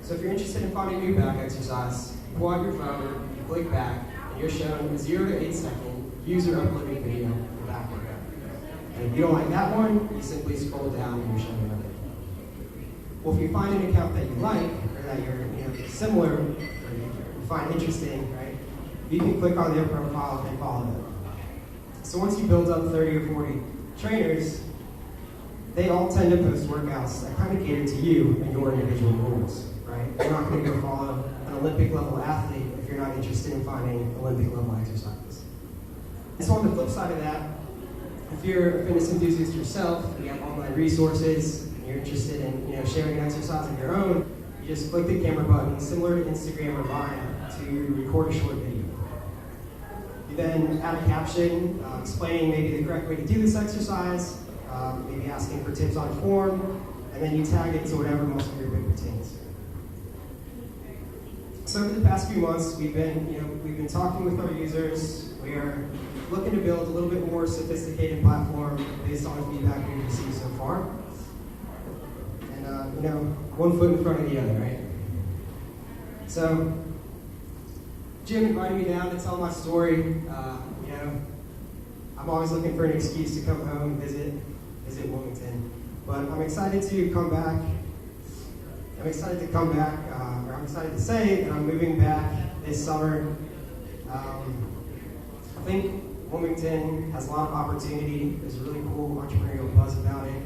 So if you're interested in finding a new back exercise, you pull out your phone, you click back, and you're shown a 0 to 8 second user uploading video for back workout. And if you don't like that one, you simply scroll down and you're shown another. Well, if you find an account that you like, or that you're similar, or you find interesting, right, you can click on their profile and follow them. So once you build up 30 or 40 trainers, they all tend to post workouts that kind of cater to you and your individual goals, right? You're not going to go follow an Olympic level athlete if you're not interested in finding Olympic level exercises. And so on the flip side of that, if you're a fitness enthusiast yourself, you have online resources, and you're interested in sharing an exercise of your own, you just click the camera button, similar to Instagram or Vine, to record a short video. You then add a caption explaining maybe the correct way to do this exercise, maybe asking for tips on form, and then you tag it to whatever muscle group it pertains. So over the past few months, we've been talking with our users. We are looking to build a little bit more sophisticated platform based on the feedback we've received so far. And one foot in front of the other, right? So Jim invited me down to tell my story. I'm always looking for an excuse to come home and visit Wilmington. but I'm excited to come back. I'm excited to say that I'm moving back this summer. I think Wilmington has a lot of opportunity. There's a really cool entrepreneurial buzz about it.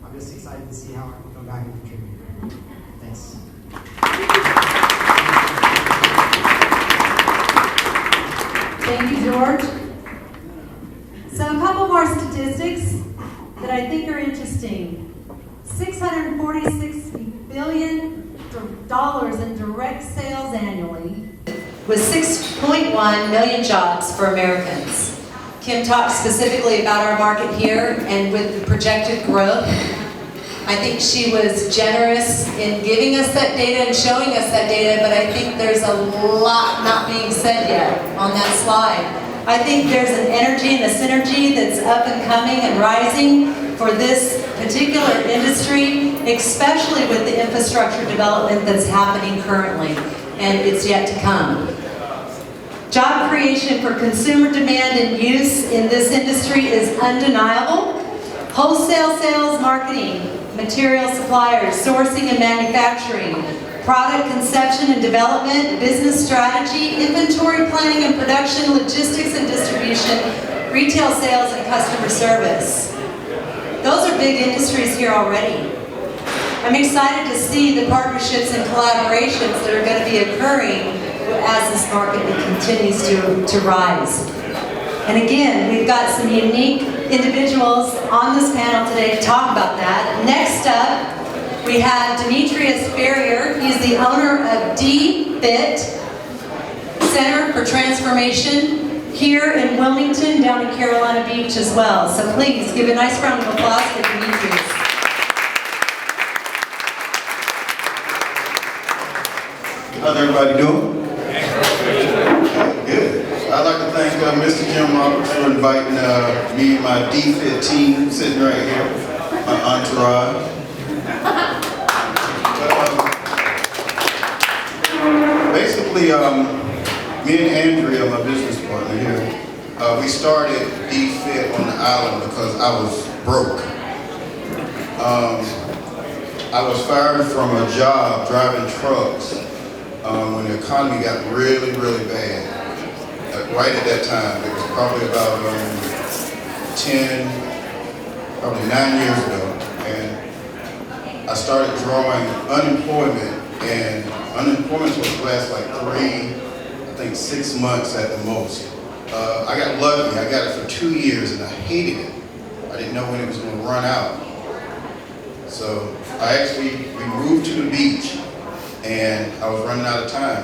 I'm just excited to see how I can come back and contribute. Thanks. Thank you, George. So a couple more statistics that I think are interesting. $646 billion in direct sales annually, with 6.1 million jobs for Americans. Kim talked specifically about our market here and with the projected growth. I think she was generous in giving us that data and showing us that data, but I think there's a lot not being said yet on that slide. I think there's an energy and a synergy that's up and coming and rising for this particular industry, especially with the infrastructure development that's happening currently, and it's yet to come. Job creation for consumer demand and use in this industry is undeniable. Wholesale sales, marketing, material suppliers, sourcing and manufacturing, product conception and development, business strategy, inventory planning and production, logistics and distribution, retail sales and customer service. Those are big industries here already. I'm excited to see the partnerships and collaborations that are going to be occurring as this market continues to rise. And again, we've got some unique individuals on this panel today to talk about that. Next up, we have Demetrius Ferrier. He's the owner of DFIT, Center for Transformation, here in Wilmington, down in Carolina Beach as well. So please give a nice round of applause for Demetrius. How's everybody doing? Good. I'd like to thank Mr. Jim Roberts for inviting me and my DFIT team sitting right here, my entourage. Basically, me and Andrea, my business partner here, we started DFIT on the island because I was broke. I was fired from a job driving trucks when the economy got really, really bad. Right at that time, it was probably about 9 years ago, and I started drawing unemployment, and unemployment was supposed to last like 6 months at the most. I got lucky, I got it for 2 years, and I hated it. I didn't know when it was going to run out. So we moved to the beach, and I was running out of time.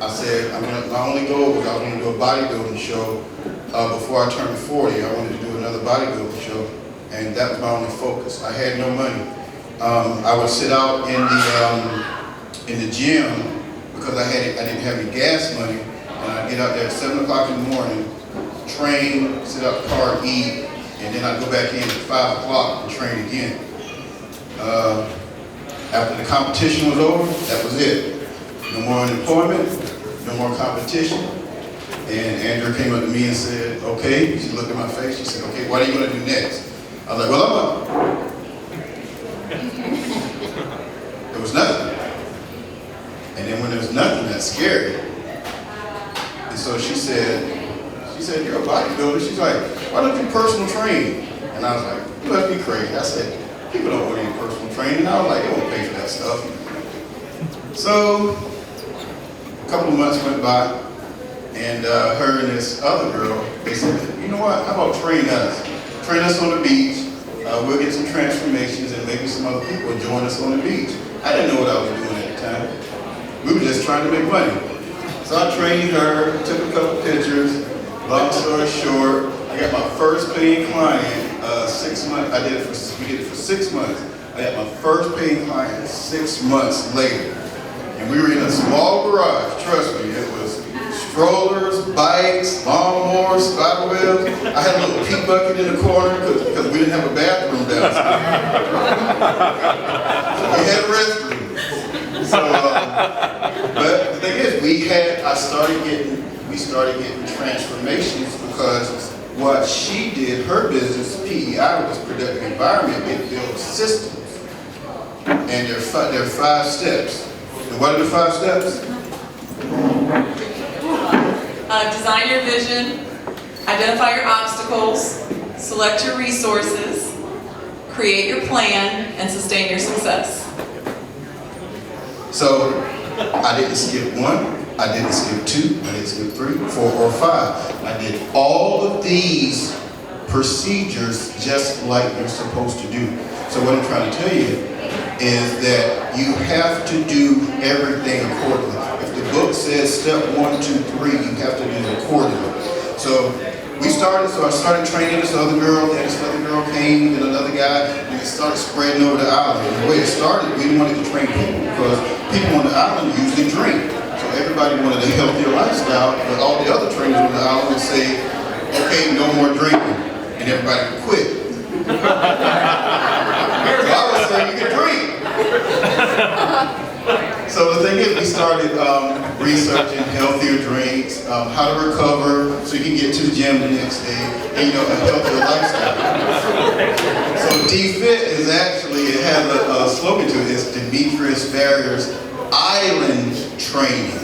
I said, my only goal was I was going to do a bodybuilding show before I turned 40. I wanted to do another bodybuilding show, and that was my only focus. I had no money. I would sit out in the gym because I didn't have any gas money, and I'd get out there at 7 o'clock in the morning, train, sit out the car, eat, and then I'd go back in at 5 o'clock and train again. After the competition was over, that was it. No more unemployment, no more competition. And Andrew came up to me and said, okay, she looked at my face, she said, okay, what are you going to do next? I was like, well, there was nothing. And then when there's nothing, that's scary. And so she said, you're a bodybuilder. She's like, why don't you personal train? And I was like, you must be crazy. I said, people don't want any personal training. I was like, they won't pay for that stuff. So a couple of months went by, and her and this other girl, they said, you know what, how about train us? Train us on the beach, we'll get some transformations, and maybe some other people will join us on the beach. I didn't know what I was doing at the time. We were just trying to make money. So I trained her, took a couple pictures. Long story short, I got my first paying client 6 months. We did it for 6 months. I got my first paying client 6 months later. And we were in a small garage, trust me, it was strollers, bikes, lawnmowers, spider webs. I had a little pee bucket in the corner because we didn't have a bathroom downstairs. So we had a restroom. So, but the thing is, we started getting transformations because what she did, her business, PEI, was productive environment, it built show systems. And there are 5 steps. And what are the 5 steps? Design your vision, identify your obstacles, select your resources, create your plan, and sustain your success. So I didn't skip 1, I didn't skip 2, I didn't skip 3, 4, or 5. I did all of these procedures just like you're supposed to do. So what I'm trying to tell you is that you have to do everything accordingly. If the book says step 1, 2, 3, you have to do it accordingly. So I started training this other girl, then this other girl came, then another guy, and it started spreading over the island. And the way it started, we wanted to train people because people on the island usually drink. So everybody wanted a healthier lifestyle, but all the other trainers on the island would say, okay, no more drinking, and everybody would quit. So I would say you can drink. So the thing is, we started researching healthier drinks, how to recover so you can get to the gym the next day, and a healthier lifestyle. So D-Fit is actually, it has a slogan to it, it's Demetrius Barrier's Island Training.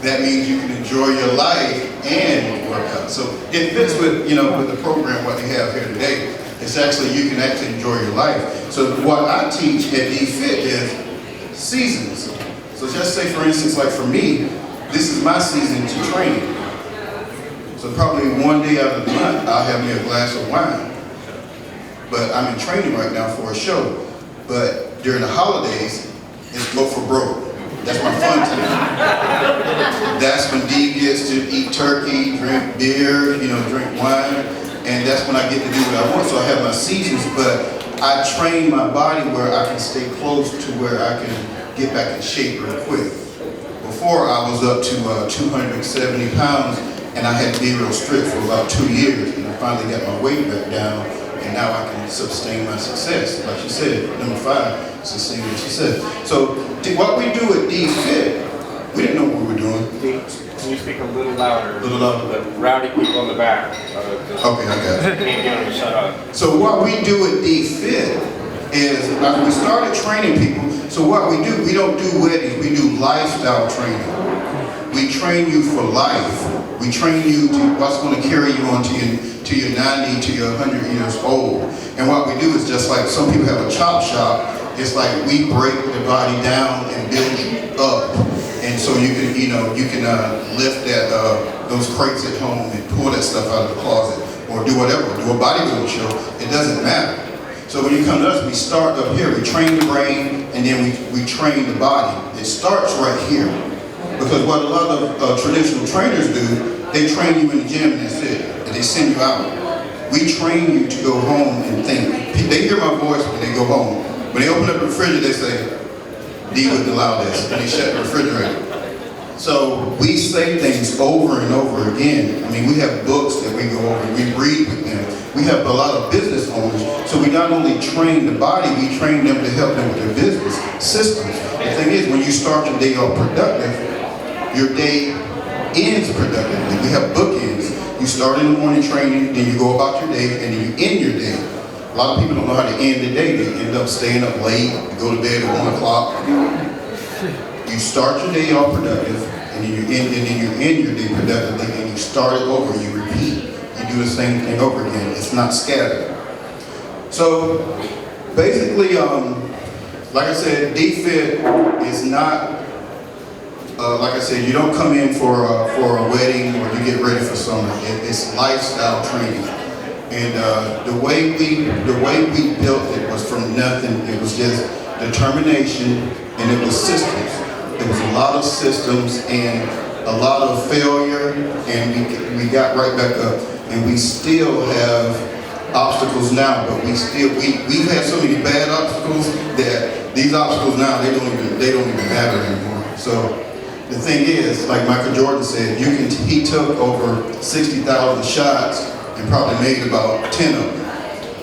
That means you can enjoy your life and work out. So it fits with, with the program what we have here today. It's actually, you can actually enjoy your life. So what I teach at D-Fit is seasons. So just say, for instance, like for me, this is my season to train. So probably one day out of the month, I'll have me a glass of wine. But I'm in training right now for a show. But during the holidays, it's go for broke. That's my fun time. That's when D gets to eat turkey, drink beer, drink wine. And that's when I get to do what I want. So I have my seasons, but I train my body where I can stay close to where I can get back in shape real quick. Before I was up to 270 pounds and I had to be real strict for about 2 years, and I finally got my weight back down, and now I can sustain my success. Like you said, number 5, sustain your success. So what we do at D-Fit, we didn't know what we were doing. Can you speak a little louder? A little louder. The rowdy people in the back. Okay, I got it. Can't get them to shut up. So what we do at D-Fit is, we started training people. So what we do, we don't do weddings, we do lifestyle training. We train you for life. We train you to what's going to carry you on to your 90, to your 100 years old. And what we do is just like some people have a chop shop, it's like we break the body down and build you up. And so you can, lift those crates at home and pull that stuff out of the closet, or do whatever, do a bodybuilding show. It doesn't matter. So when you come to us, we start up here. We train the brain, and then we train the body. It starts right here, because what a lot of traditional trainers do, they train you in the gym and that's it, and they send you out. We train you to go home and think. They hear my voice when they go home. When they open up the refrigerator, they say, D wouldn't allow this, and they shut the refrigerator. So we say things over and over again. I mean, we have books that we go over, we read with them. We have a lot of business owners, so we not only train the body, we train them to help them with their business systems. The thing is, when you start your day off productive, your day ends productively. We have bookends. You start in the morning training, then you go about your day, and then you end your day. A lot of people don't know how to end the day. They end up staying up late, go to bed at 1 o'clock. You start your day off productive, and then you end your day productively, and you start it over, you repeat. You do the same thing over again. It's not scattered. So basically, like I said, D-Fit is not, like I said, you don't come in for a wedding or you get ready for summer. It's lifestyle training. And the way we built it was from nothing. It was just determination, and it was systems. There was a lot of systems and a lot of failure, and we got right back up. And we still have obstacles now, but we've had so many bad obstacles that these obstacles now they don't even matter anymore. So the thing is, like Michael Jordan said, he took over 60,000 shots and probably made about 10 of them.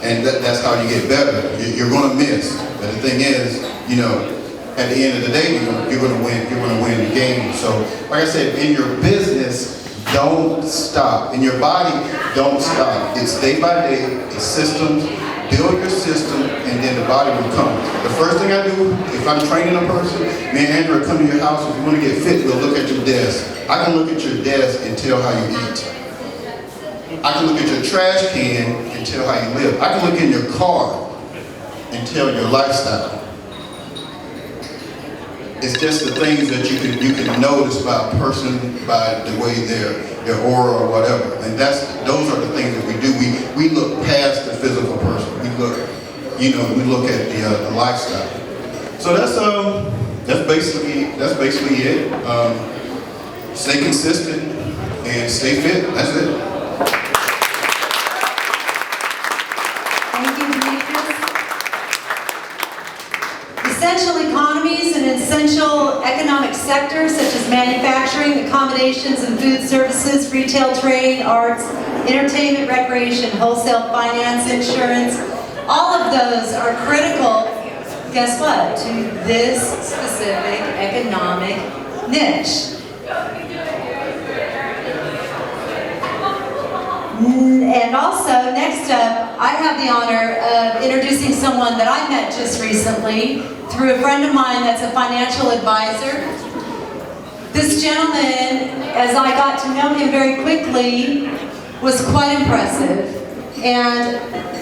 And that's how you get better. You're going to miss, but the thing is, at the end of the day, you're going to win. You're going to win the game. So, like I said, in your business, don't stop. In your body, don't stop. It's day by day. It's systems. build your system, and then the body will come. The first thing I do, if I'm training a person, me and Andrew will come to your house. If you want to get fit, we'll look at your desk. I can look at your desk and tell how you eat. I can look at your trash can and tell how you live. I can look in your car and tell your lifestyle. It's just the things that you can notice by a person by the way their aura or whatever. And those are the things that we do. We look past the physical person. We look at the lifestyle. So that's basically it. Stay consistent and stay fit. That's it. Essential economies and essential economic sectors such as manufacturing, accommodations and food services, retail, trade, arts, entertainment, recreation, wholesale, finance, insurance, all of those are critical, guess what, to this specific economic niche. And also, next up, I have the honor of introducing someone that I met just recently through a friend of mine that's a financial advisor. This gentleman, as I got to know him very quickly, was quite impressive. And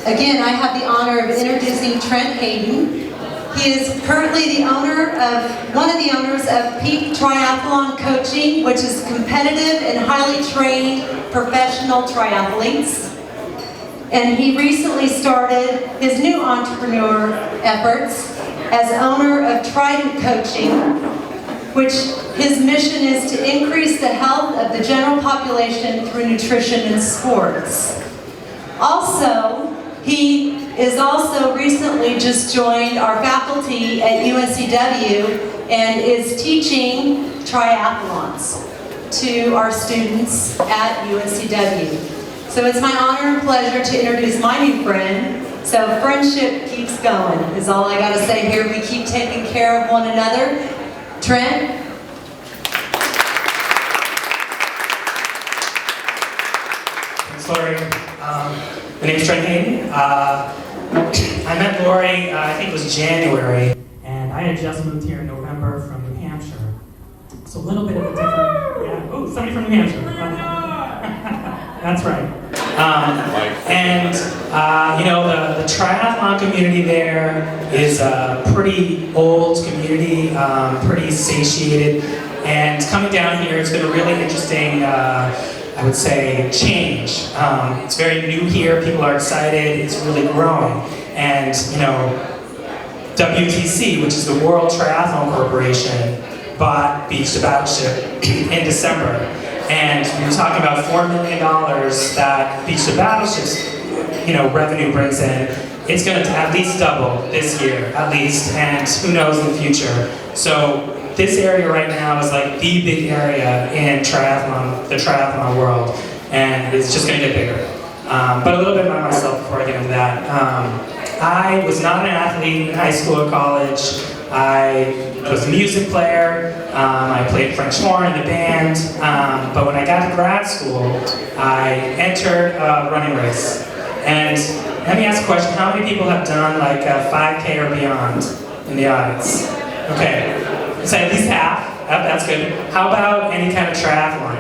again, I have the honor of introducing Trent Hayden. He is currently one of the owners of Peak Triathlon Coaching, which is competitive and highly trained professional triathletes. And he recently started his new entrepreneur efforts as owner of Trident Coaching, which his mission is to increase the health of the general population through nutrition and sports. Also, he is also recently just joined our faculty at UNCW and is teaching triathlons to our students at UNCW. So it's my honor and pleasure to introduce my new friend. So friendship keeps going, is all I gotta say here. We keep taking care of one another. Trent? Thanks, Lori. My name is Trent Hayden. I met Lori, I think it was January, and I had just moved here in November from New Hampshire. So a little bit of a different, yeah, oh, somebody from New Hampshire. That's right. The triathlon community there is a pretty old community, pretty satiated, and coming down here, it's been a really interesting, I would say, change. It's very new here, people are excited, it's really growing. And, WTC, which is the World Triathlon Corporation, bought Beach to Battleship in December. And we were talking about $4 million that Beach to Battleship's, revenue brings in. It's going to at least double this year, at least, and who knows in the future. So this area right now is like the big area in triathlon, the triathlon world, and it's just going to get bigger. But a little bit about myself before I get into that. I was not an athlete in high school or college. I was a music player. I played French horn in the band. But when I got to grad school, I entered a running race. And let me ask a question: how many people have done like a 5K or beyond in the audience? Okay. So at least half. That's good. How about any kind of triathlon?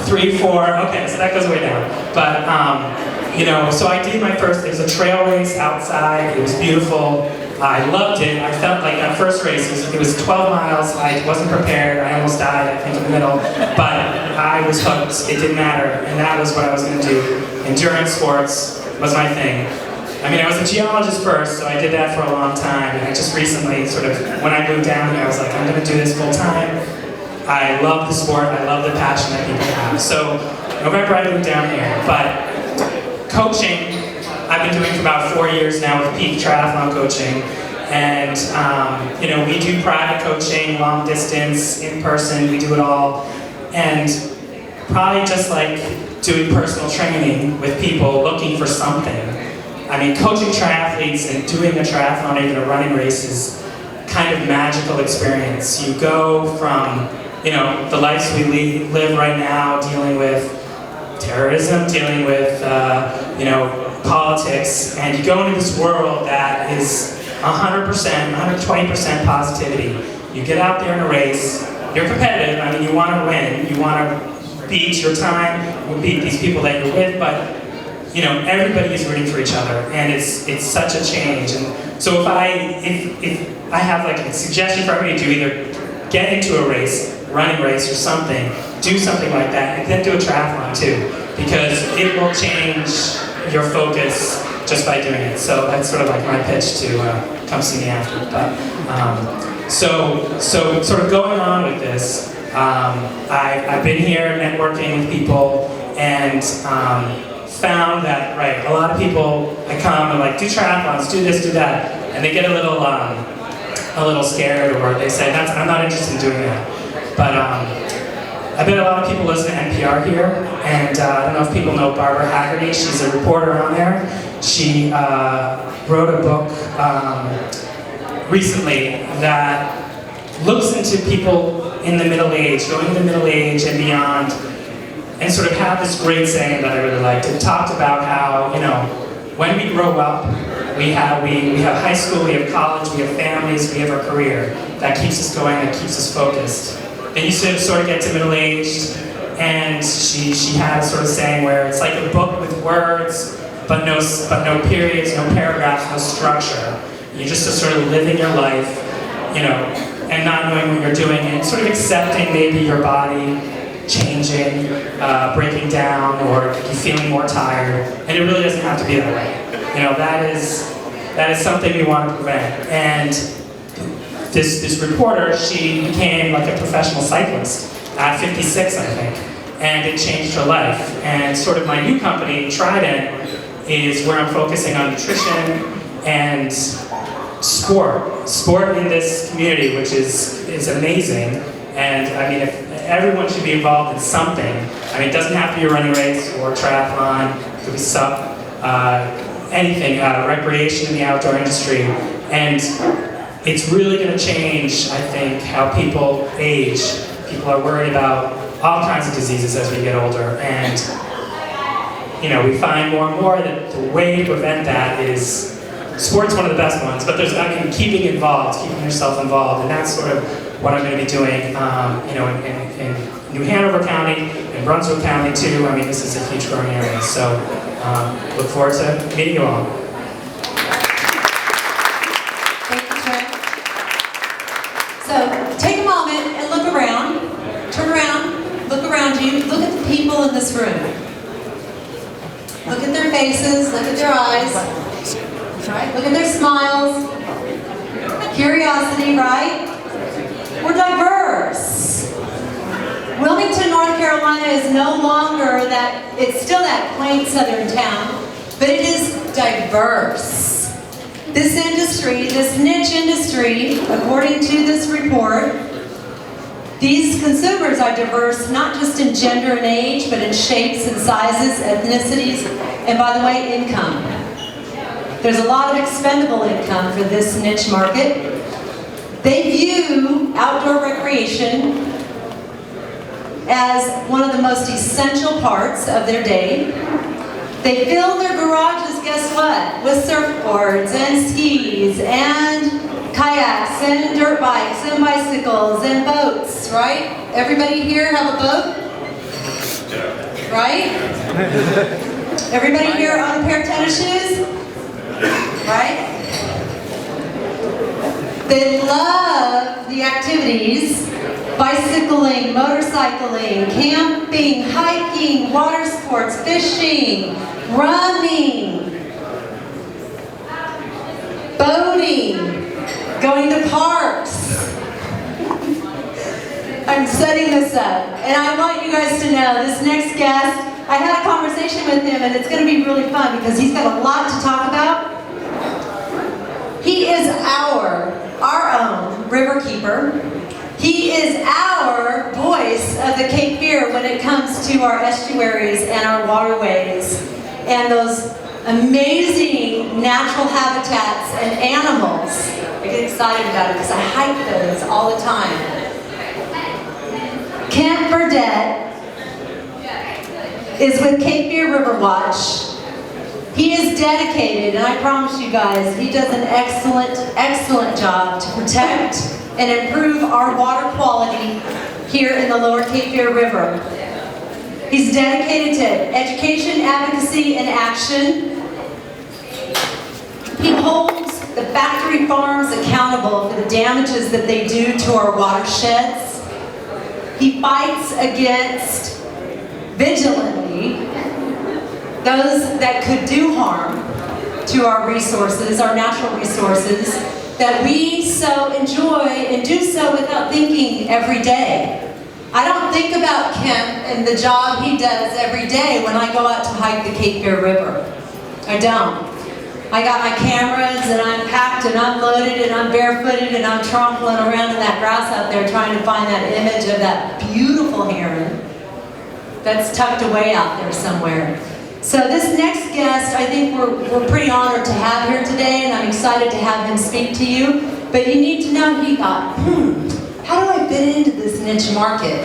3, 4. Okay, so that goes way down. But so I did my first. It was a trail race outside. It was beautiful. I loved it. I felt like that first race it was 12 miles. I wasn't prepared. I almost died, I think, in the middle. But I was hooked. It didn't matter, and that was what I was going to do. Endurance sports was my thing. I mean, I was a geologist first, so I did that for a long time, and I just recently when I moved down here, I was like, I'm going to do this full time. I love the sport, I love the passion that people have. So, November I moved down here, but coaching, I've been doing for about 4 years now with Peak Triathlon Coaching, and we do private coaching, long distance, in person, we do it all, and probably just like doing personal training with people looking for something. I mean, coaching triathletes and doing a triathlon or even a running race is kind of magical experience. You go from, the lives we live right now, dealing with terrorism, dealing with, politics, and you go into this world that is 100%, 120% positivity. You get out there in a race, you're competitive, I mean, you want to win, you want to beat your time, you beat these people that you're with, but you know, everybody is rooting for each other, and it's such a change. And so if I have like a suggestion for everybody to either get into a race, running race or something, do something like that, and then do a triathlon too, because it will change your focus just by doing it. So that's sort of like my pitch to come see me after. But so sort of going on with this, I've been here networking with people and found that, right, a lot of people, I come and like, do triathlons, do this, do that, and they get a little scared, or they say, I'm not interested in doing that. But I bet a lot of people listen to NPR here, and I don't know if people know Barbara Haggerty. She's a reporter on there. She wrote a book recently that looks into people in the middle age, going into middle age and beyond, and sort of have this great saying that I really liked. It talked about how, you know, when we grow up, we have high school, we have college, we have families, we have our career. That keeps us going, that keeps us focused. Then you sort of get to middle-aged, and she had a sort of saying where it's like a book with words, but no periods, no paragraphs, no structure. You're just sort of living your life, you know, and not knowing what you're doing, and sort of accepting maybe your body changing, breaking down, or you feeling more tired, and it really doesn't have to be that way. You know, that is something we want to prevent. And this reporter, she became like a professional cyclist at 56, I think, and it changed her life. And sort of my new company, Trident, is where I'm focusing on nutrition and sport in this community, which is amazing. And I mean, everyone should be involved in something. I mean, it doesn't have to be a running race or a triathlon. It could be anything, recreation in the outdoor industry. And it's really going to change, I think, how people age. People are worried about all kinds of diseases as we get older. And, you know, we find more and more that the way to prevent that is, sport's one of the best ones, but there's, I mean, keeping involved, keeping yourself involved, and that's sort of what I'm going to be doing, you know, in New Hanover County, in Brunswick County too. I mean, this is a huge growing area, so look forward to meeting you all. Thank you, Trent. So take a moment and look around. Turn around, look around you, look at the people in this room. Look at their faces, look at their eyes, right? Look at their smiles. Curiosity, right? We're diverse. Wilmington, North Carolina is no longer that, it's still that quaint southern town, but it is diverse. This industry, this niche industry, according to this report, these consumers are diverse not just in gender and age, but in shapes and sizes, ethnicities, and by the way, income. There's a lot of expendable income for this niche market. They view outdoor recreation as one of the most essential parts of their day. They fill their garages, guess what? With surfboards and skis and kayaks and dirt bikes and bicycles and boats, right? Everybody here have a boat? Right? Everybody here own a pair of tennis shoes? Right? They love the activities, bicycling, motorcycling, camping, hiking, water sports, fishing, running, boating, going to parks. I'm setting this up, and I want you guys to know this next guest, I had a conversation with him, and it's going to be really fun because he's got a lot to talk about. He is our own river keeper. He is our voice of the Cape Fear when it comes to our estuaries and our waterways and those amazing natural habitats and animals. I get excited about it because I hike those all the time. Kent Burdett is with Cape Fear River Watch. He is dedicated, and I promise you guys, he does an excellent, excellent job to protect and improve our water quality here in the Lower Cape Fear River. He's dedicated to education, advocacy, and action. He holds the factory farms accountable for the damages that they do to our watersheds. He fights against, vigilantly, those that could do harm to our resources, our natural resources, that we so enjoy and do so without thinking every day. I don't think about Kemp and the job he does every day when I go out to hike the Cape Fear River. I don't. I got my cameras and I'm packed and I'm loaded and I'm barefooted and I'm trompling around in that grass out there trying to find that image of that beautiful heron that's tucked away out there somewhere. So this next guest, I think we're pretty honored to have here today, and I'm excited to have him speak to you. But you need to know, he thought, how do I fit into this niche market?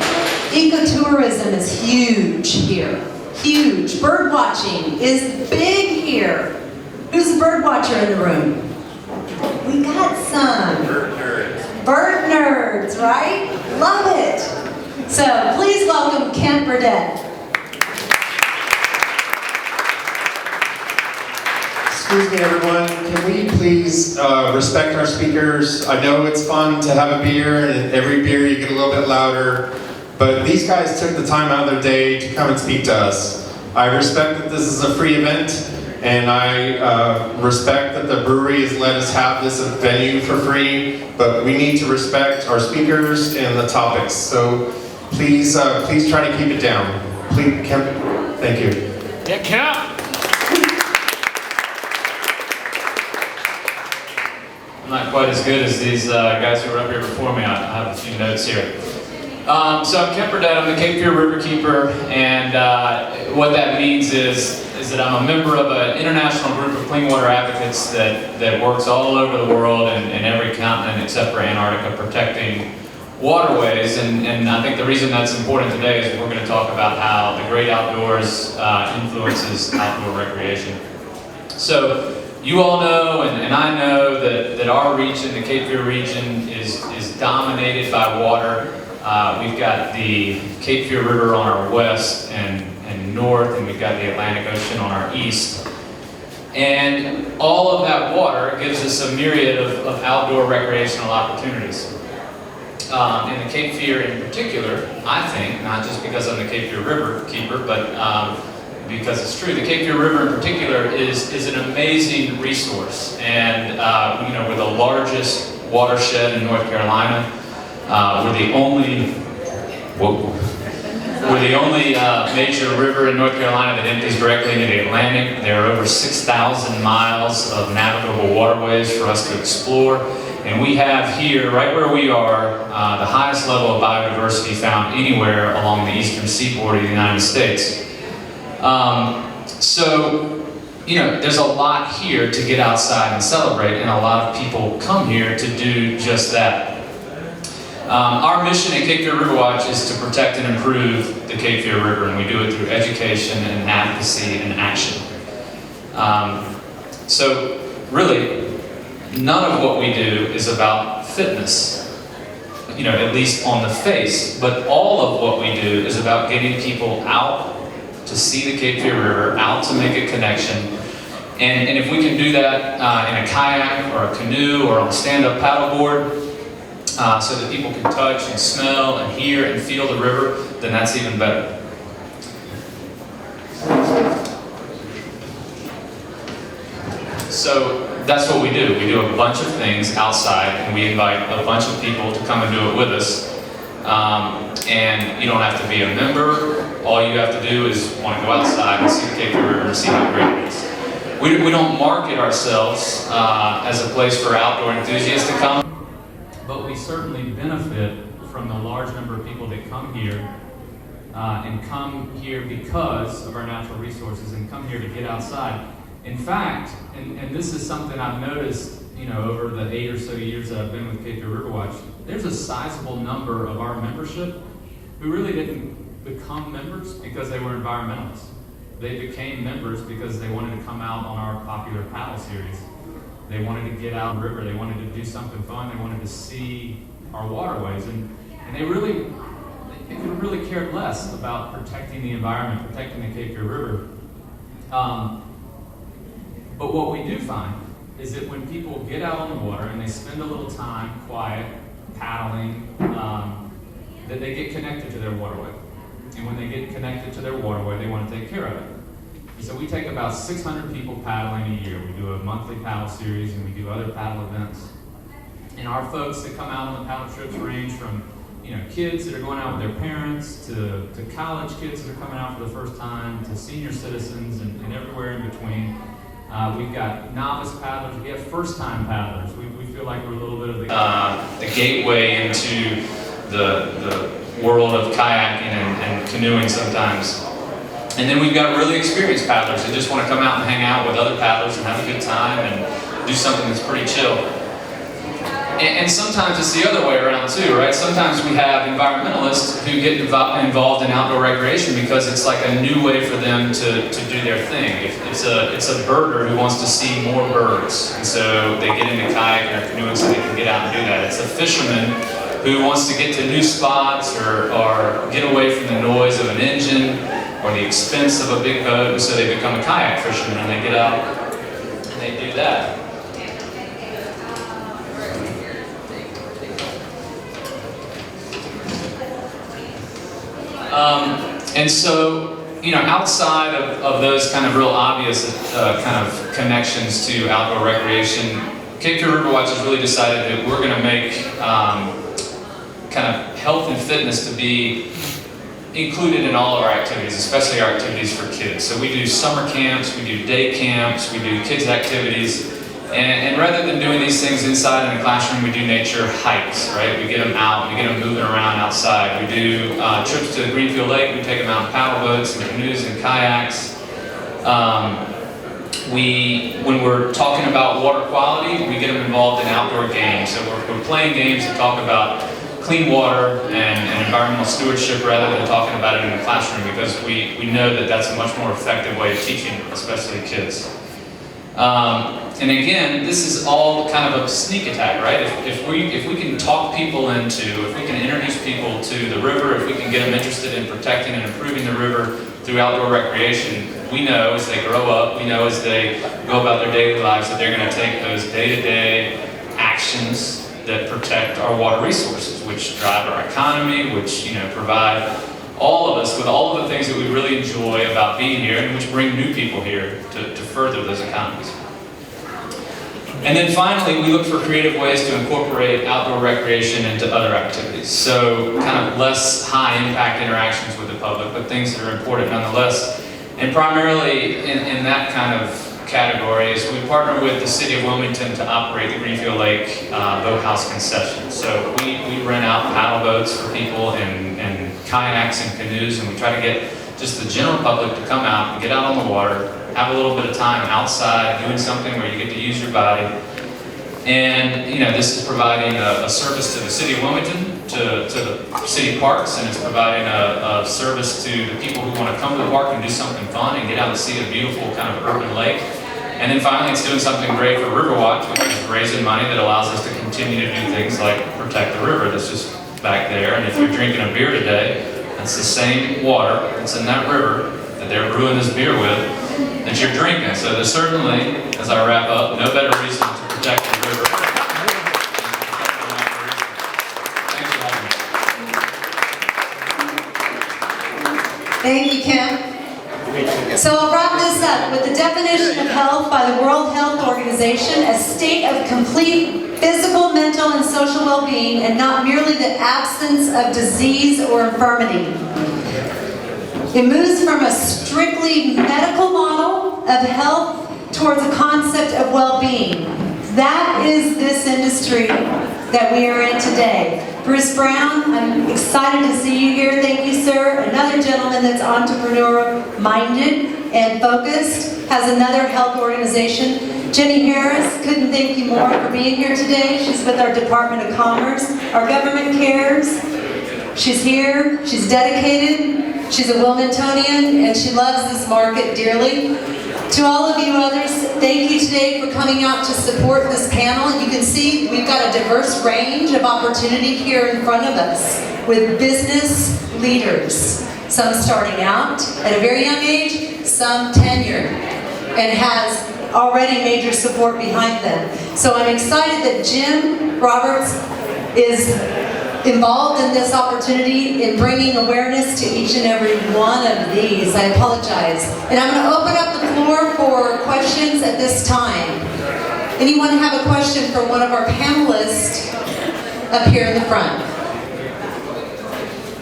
Ecotourism is huge here, huge. Bird watching is big here. Who's a bird watcher in the room? We got some. Bird nerds. Bird nerds, right? Love it. So please welcome Kent Burdett. Excuse me, everyone. Can we please respect our speakers? I know it's fun to have a beer, and every beer you get a little bit louder, but these guys took the time out of their day to come and speak to us. I respect that this is a free event, and I respect that the brewery has let us have this venue for free, but we need to respect our speakers and the topics. So please, please try to keep it down. Please, Kemp, thank you. Yeah, Kemp! I'm not quite as good as these guys who were up here before me. I have a few notes here. So I'm Kent Burdett, I'm the Cape Fear River Keeper, and what that means is that I'm a member of an international group of clean water advocates that works all over the world and every continent except for Antarctica, protecting waterways. And I think the reason that's important today is we're going to talk about how the great outdoors influences outdoor recreation. So you all know, and I know, that our region, the Cape Fear region, is dominated by water. We've got the Cape Fear River on our west and north, and we've got the Atlantic Ocean on our east. And all of that water gives us a myriad of outdoor recreational opportunities. In the Cape Fear in particular, I think, not just because I'm the Cape Fear River Keeper, but because it's true, the Cape Fear River in particular is an amazing resource. And you know, we're the largest watershed in North Carolina. We're the only major river in North Carolina that empties directly into the Atlantic. There are over 6,000 miles of navigable waterways for us to explore. And we have here, right where we are, the highest level of biodiversity found anywhere along the eastern seaboard of the United States. So, you know, there's a lot here to get outside and celebrate, and a lot of people come here to do just that. Our mission at Cape Fear River Watch is to protect and improve the Cape Fear River, and we do it through education and advocacy and action. So really, none of what we do is about fitness, you know, at least on the face, but all of what we do is about getting people out to see the Cape Fear River, out to make a connection. And if we can do that in a kayak or a canoe or on a stand-up paddleboard, so that people can touch and smell and hear and feel the river, then that's even better. So that's what we do. We do a bunch of things outside, and we invite a bunch of people to come and do it with us. And you don't have to be a member. All you have to do is want to go outside and see the Cape Fear River and see how great it is. We don't market ourselves as a place for outdoor enthusiasts to come, but we certainly benefit from the large number of people that come here and come here because of our natural resources and come here to get outside. In fact, and this is something I've noticed, you know, over the 8 or so years that I've been with Cape Fear River Watch, there's a sizable number of our membership who really didn't become members because they were environmentalists. they became members because they wanted to come out on our popular paddle series. They wanted to get out on the river. They wanted to do something fun. They wanted to see our waterways. And they could really cared less about protecting the environment, protecting the Cape Fear River. But what we do find is that when people get out on the water and they spend a little time quiet, paddling, that they get connected to their waterway. And when they get connected to their waterway, they want to take care of it. And so we take about 600 people paddling a year. We do a monthly paddle series and we do other paddle events. And our folks that come out on the paddle trips range from kids that are going out with their parents to college kids that are coming out for the first time to senior citizens and everywhere in between. We've got novice paddlers. We have first-time paddlers. We feel like we're a little bit of the gateway into the world of kayaking and canoeing sometimes. And then we've got really experienced paddlers who just want to come out and hang out with other paddlers and have a good time and do something that's pretty chill. And sometimes it's the other way around too, right? Sometimes we have environmentalists who get involved in outdoor recreation because it's like a new way for them to do their thing. It's a birder who wants to see more birds, and so they get into kayaking or canoeing so they can get out and do that. It's a fisherman who wants to get to new spots or get away from the noise of an engine or the expense of a big boat, and so they become a kayak fisherman and they get out and they do that. And so, outside of those kind of real obvious kind of connections to outdoor recreation, Cape Fear River Watch has really decided that we're going to make kind of health and fitness to be included in all of our activities, especially our activities for kids. So we do summer camps, we do day camps, we do kids activities. And rather than doing these things inside in a classroom, we do nature hikes, right? We get them out, we get them moving around outside. We do trips to Greenfield Lake, we take them out in paddle boats and canoes and kayaks. When we're talking about water quality, we get them involved in outdoor games. So we're playing games that talk about clean water and environmental stewardship rather than talking about it in the classroom, because we know that that's a much more effective way of teaching, especially kids. And again, this is all kind of a sneak attack, right? If we can talk people into, if we can introduce people to the river, if we can get them interested in protecting and improving the river through outdoor recreation, we know as they grow up, we know as they go about their daily lives that they're going to take those day-to-day actions that protect our water resources, which drive our economy, which provide all of us with all of the things that we really enjoy about being here, and which bring new people here to further those economies. And then finally, we look for creative ways to incorporate outdoor recreation into other activities. So kind of less high impact interactions with the public, but things that are important nonetheless. And primarily in that kind of category is we partner with the city of Wilmington to operate the Greenfield Lake Boathouse concession. So we rent out paddle boats for people and kayaks and canoes, and we try to get just the general public to come out and get out on the water, have a little bit of time outside doing something where you get to use your body. And this is providing a service to the city of Wilmington, to the city parks, and it's providing a service to the people who want to come to the park and do something fun and get out and see a beautiful kind of urban lake. And then finally, it's doing something great for Riverwatch, which is raising money that allows us to continue to do things like protect the river that's just back there. And if you're drinking a beer today, that's the same water that's in that river that they're brewing this beer with that you're drinking. So there's certainly, as I wrap up, no better reason to protect the river. Thanks for having me. Thank you, Kim. So I'll wrap this up with the definition of health by the World Health Organization: a state of complete physical, mental, and social well-being, and not merely the absence of disease or infirmity. It moves from a strictly medical model of health towards a concept of well-being. That is this industry that we are in today. Bruce Brown, I'm excited to see you here. Thank you, sir. Another gentleman that's entrepreneurial-minded and focused, has another health organization. Jenny Harris, couldn't thank you more for being here today. She's with our Department of Commerce. Our government cares. She's here. She's dedicated. She's a Wilmingtonian, and she loves this market dearly. To all of you others, thank you today for coming out to support this panel. You can see we've got a diverse range of opportunity here in front of us with business leaders. Some starting out at a very young age, some tenured, and has already major support behind them. So I'm excited that Jim Roberts is involved in this opportunity in bringing awareness to each and every one of these. I apologize. And I'm going to open up the floor for questions at this time. Anyone have a question for one of our panelists up here in the front?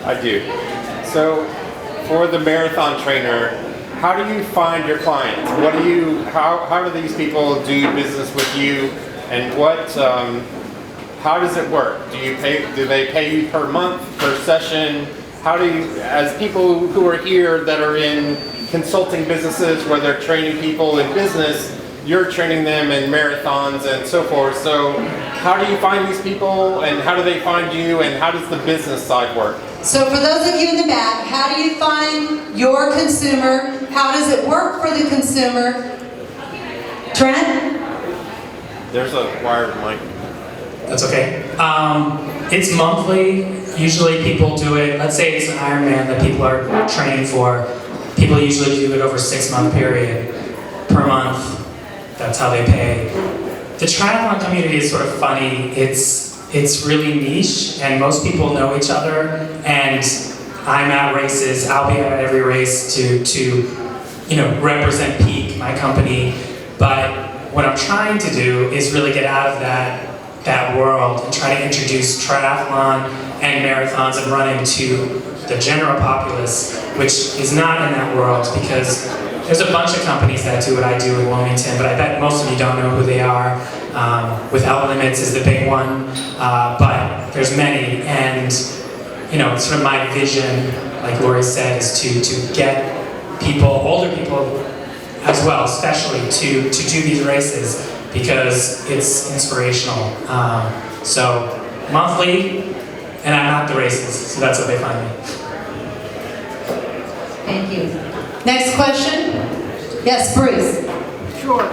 I do. So, for the marathon trainer, how do you find your clients? What do you? How do these people do business with you? And what? How does it work? Do they pay you per month, per session? How do you, as people who are here that are in consulting businesses where they're training people in business, you're training them in marathons and so forth. So how do you find these people, and how do they find you, and how does the business side work? So for those of you in the back, how do you find your consumer? How does it work for the consumer? Trent? There's a wired mic. That's okay. It's monthly. Usually people do it, let's say it's an Ironman that people are training for. People usually do it over a 6-month period per month. That's how they pay. The triathlon community is sort of funny. It's really niche, and most people know each other, and I'm at races. I'll be at every race to represent Peak, my company. But what I'm trying to do is really get out of that world and try to introduce triathlon and marathons and running to the general populace, which is not in that world, because there's a bunch of companies that do what I do in Wilmington, but I bet most of you don't know who they are. Without Limits is the big one, but there's many, and sort of my vision, like Lori said, is to get people, older people as well, especially to do these races, because it's inspirational. So monthly, and I'm at the races, so that's how they find me. Thank you. Next question? Yes, Bruce. Sure.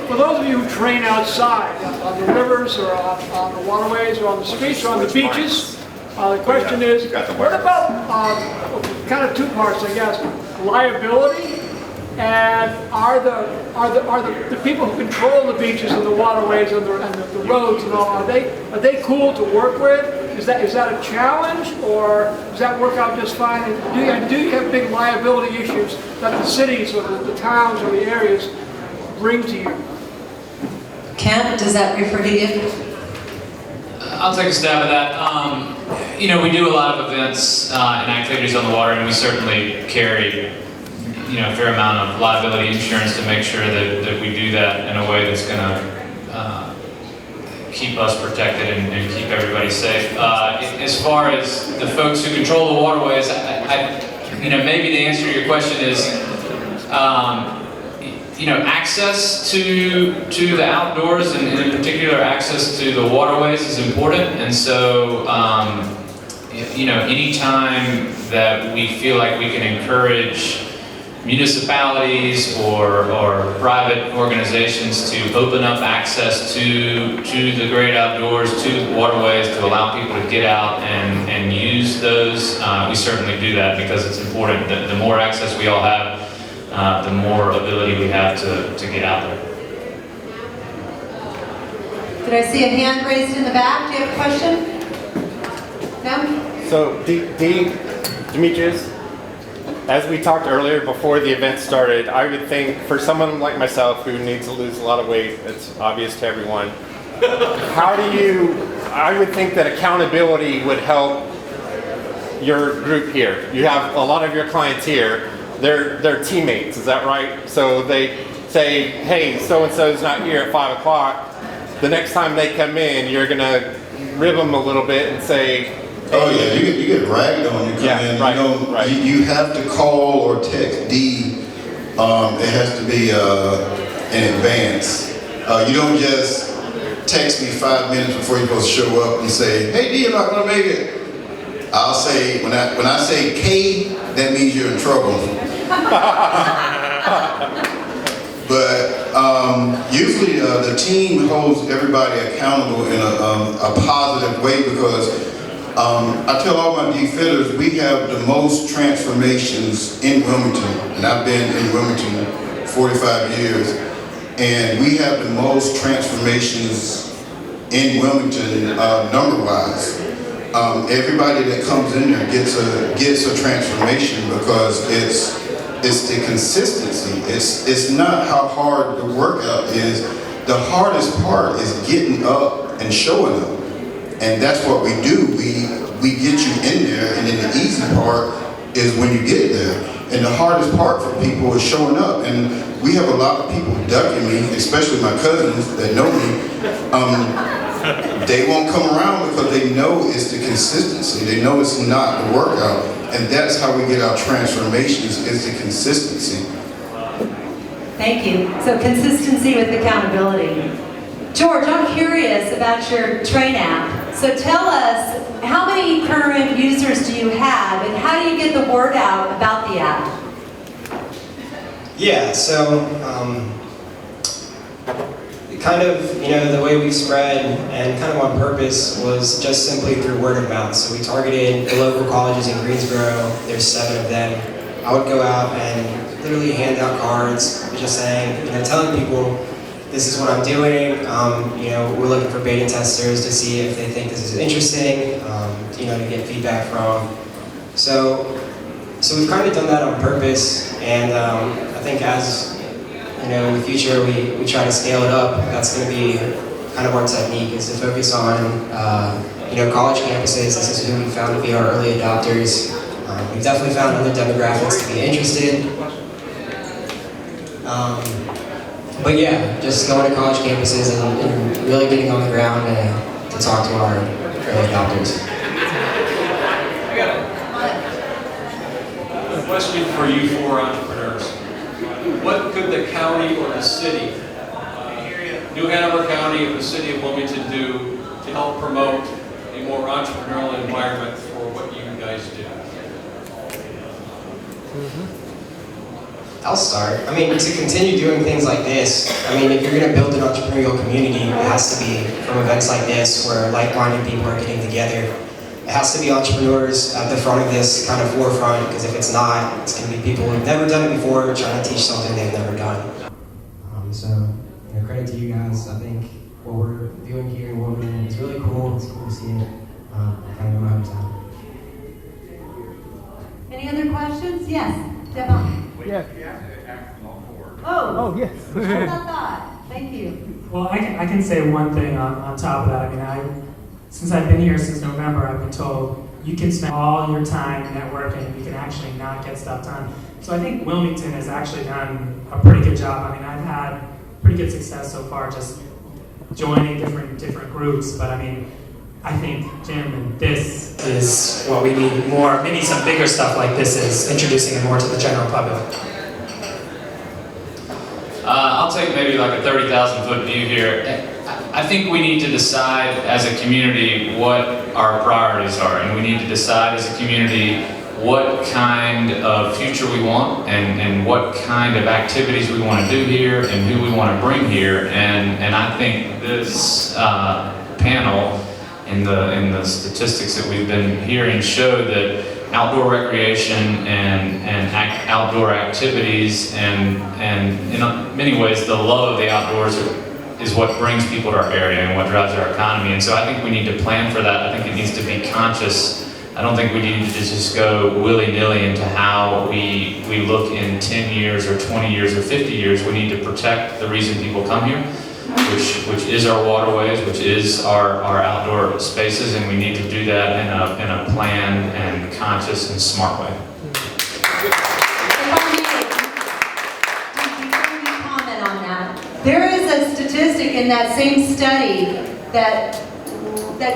For those of you who train outside, on the rivers or on the waterways or on the streets or on the beaches, the question is, what about, kind of two parts, I guess, liability, and are the people who control the beaches and the waterways and the roads and all, are they cool to work with? Is that a challenge, or does that work out just fine? And do you have big liability issues that the cities or the towns or the areas bring to you? Kent, does that refer to you? I'll take a stab at that. We do a lot of events and activities on the water, and we certainly carry a fair amount of liability insurance to make sure that we do that in a way that's going to keep us protected and keep everybody safe. As far as the folks who control the waterways, maybe the answer to your question is, access to the outdoors, and in particular access to the waterways, is important. And so, anytime that we feel like we can encourage municipalities or private organizations to open up access to the great outdoors, to waterways, to allow people to get out and use those, we certainly do that, because it's important. The more access we all have, the more ability we have to get out there. Did I see a hand raised in the back? Do you have a question? No? So, Demetrius, as we talked earlier before the event started, I would think for someone like myself who needs to lose a lot of weight, it's obvious to everyone, I would think that accountability would help your group here. You have a lot of your clients here, they're teammates, is that right? So they say, hey, so-and-so's not here at 5 o'clock. The next time they come in, you're gonna rib them a little bit and say, oh yeah, you get ragged on. You come in. Right. You have to call or text D. It has to be in advance. You don't just text me 5 minutes before you're supposed to show up and say, "Hey D, I'm not gonna make it." I'll say, when I say K, that means you're in trouble. But usually the team holds everybody accountable in a positive way, because I tell all my D-fitters, we have the most transformations in Wilmington, and I've been in Wilmington 45 years, and we have the most transformations in Wilmington number-wise. Everybody that comes in there gets a transformation, because it's the consistency. It's not how hard the workout is. The hardest part is getting up and showing up. And that's what we do. We get you in there, and then the easy part is when you get there. And the hardest part for people is showing up. And we have a lot of people ducking me, especially my cousins that know me. They won't come around because they know it's the consistency. They know it's not the workout. And that's how we get our transformations, is the consistency. Thank you. So consistency with accountability. George, I'm curious about your Train app. So tell us, how many current users do you have, and how do you get the word out about the app? Yeah, so kind of, the way we spread, and kind of on purpose, was just simply through word of mouth. So we targeted the local colleges in Greensboro. There's 7 of them. I would go out and literally hand out cards, just saying, telling people, this is what I'm doing. We're looking for beta testers to see if they think this is interesting, to get feedback from. So we've kind of done that on purpose, and I think as in the future we try to scale it up. That's going to be kind of our technique, is to focus on college campuses. This is who we found to be our early adopters. We've definitely found other demographics to be interested. But yeah, just going to college campuses and really getting on the ground to talk to our early adopters. I got a question for you four entrepreneurs. What could the county or the city, New Hanover County or the city of Wilmington, do to help promote a more entrepreneurial environment for what you guys do? I'll start. To continue doing things like this, if you're going to build an entrepreneurial community, it has to be from events like this where like-minded people are getting together. It has to be entrepreneurs at the front of this kind of forefront, because if it's not, it's going to be people who've never done it before trying to teach something they've never done. So, credit to you guys. I think what we're doing here in Wilmington is really cool. It's cool to see it. Kind of my hometown. Any other questions? Yes, Devon. Yeah. Oh, yes. Hold that thought. Thank you. Well, I can say one thing on top of that. Since I've been here since November, I've been told you can spend all your time networking, you can actually not get stuff done. So I think Wilmington has actually done a pretty good job. I've had pretty good success so far just joining different groups, but I think, Jim, and this is what we need more. Maybe some bigger stuff like this is introducing it more to the general public. I'll take maybe like a 30,000-foot view here. I think we need to decide as a community what our priorities are, and we need to decide as a community what kind of future we want, and what kind of activities we want to do here, and who we want to bring here. And I think this panel and the statistics that we've been hearing show that outdoor recreation and outdoor activities and in many ways the love of the outdoors is what brings people to our area and what drives our economy. And so I think we need to plan for that. I think it needs to be conscious. I don't think we need to just go willy-nilly into how we look in 10 years or 20 years or 50 years. We need to protect the reason people come here, which is our waterways, which is our outdoor spaces, and we need to do that in a planned and conscious and smart way. There is a statistic in that same study that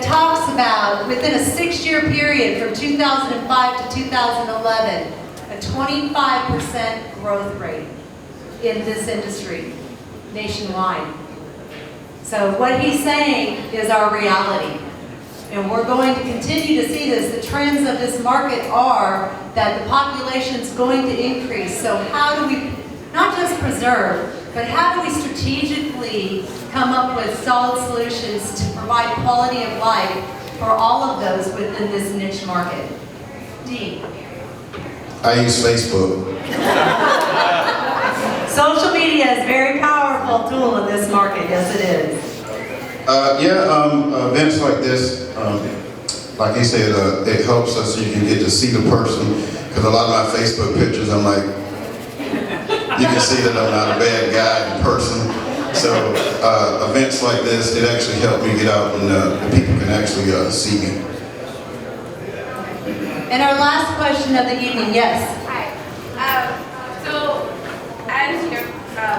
talks about, within a 6-year period from 2005 to 2011, a 25% growth rate in this industry nationwide. So what he's saying is our reality. And we're going to continue to see this. The trends of this market are that the population is going to increase. So how do we not just preserve, but how do we strategically come up with solid solutions to provide quality of life for all of those within this niche market? Dean. I use Facebook. Social media is a very powerful tool in this market. Yes, it is. Events like this, like he said, it helps us so you can get to see the person. Because a lot of my Facebook pictures, I'm like, you can see that I'm not a bad guy in person. So events like this, it actually helped me get out and the people can actually see me. And our last question of the evening, yes. Hi. So, as you know,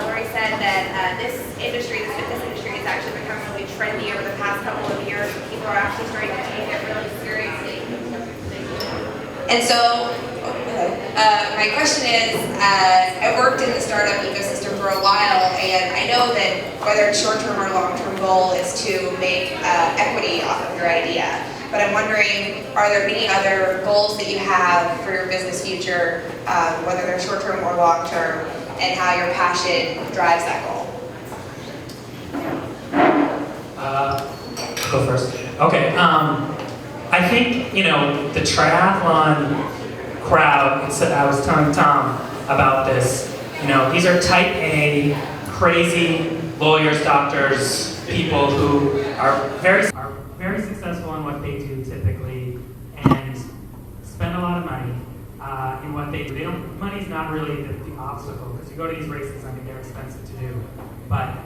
Lori said that this industry, this fitness industry, has actually become really trendy over the past couple of years. People are actually starting to take it really seriously. And so, my question is, I worked in the startup ecosystem for a while, and I know that whether it's short-term or long-term goal is to make equity off of your idea. But I'm wondering, are there any other goals that you have for your business future, whether they're short-term or long-term, and how your passion drives that goal? Go first. Okay. I think, the triathlon crowd, I was telling Tom about this, these are type A, crazy lawyers, doctors, people who are very successful in what they do typically and spend a lot of money in what they do. Money's not really the obstacle, because you go to these races, they're expensive to do. But,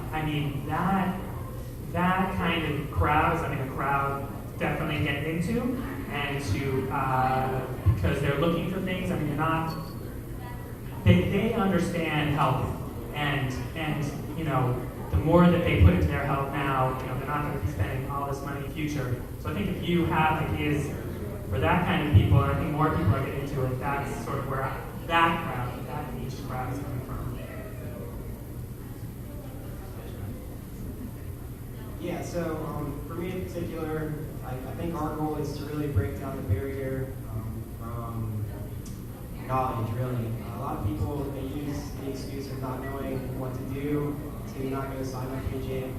that kind of crowd is a crowd definitely get into, and because they're looking for things. They understand health, and the more that they put into their health now, they're not going to be spending all this money in the future. So I think if you have ideas for that kind of people, and I think more people are getting into it, that's sort of where that niche crowd is coming from. Yeah, so for me in particular, I think our goal is to really break down the barrier from knowledge, really. A lot of people, they use the excuse of not knowing what to do, so you're not going to sign up for a gym.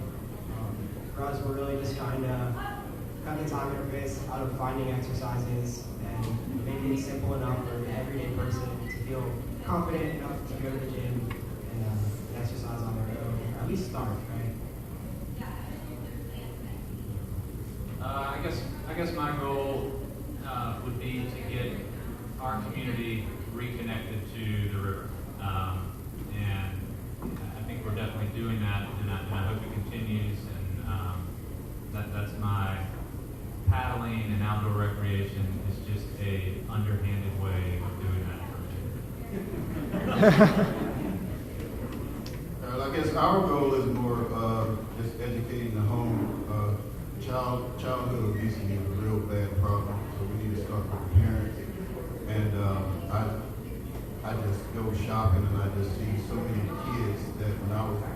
For us, we're really just trying to cut the time interface out of finding exercises and making it simple enough for the everyday person to feel confident enough to go to the gym and exercise on their own, or at least start, right? I guess my goal would be to get our community reconnected to the river, and I think we're definitely doing that, and I hope it continues. And that's my paddling and outdoor recreation is just a underhanded way of doing that for me. I guess our goal is more just educating the home. Childhood obesity is a real bad problem, so we need to start with the parents. And I just go shopping and I just see so many kids that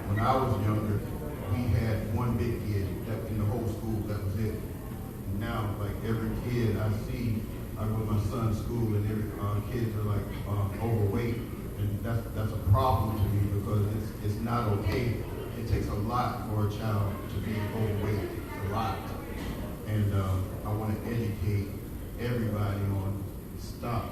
when I was younger, we had one big kid that in the whole school, that was it. And now, like every kid I see, I go to my son's school and every kids are like overweight, and that's a problem to me because it's not okay. It takes a lot for a child to be overweight, a lot. And I want to educate everybody on stop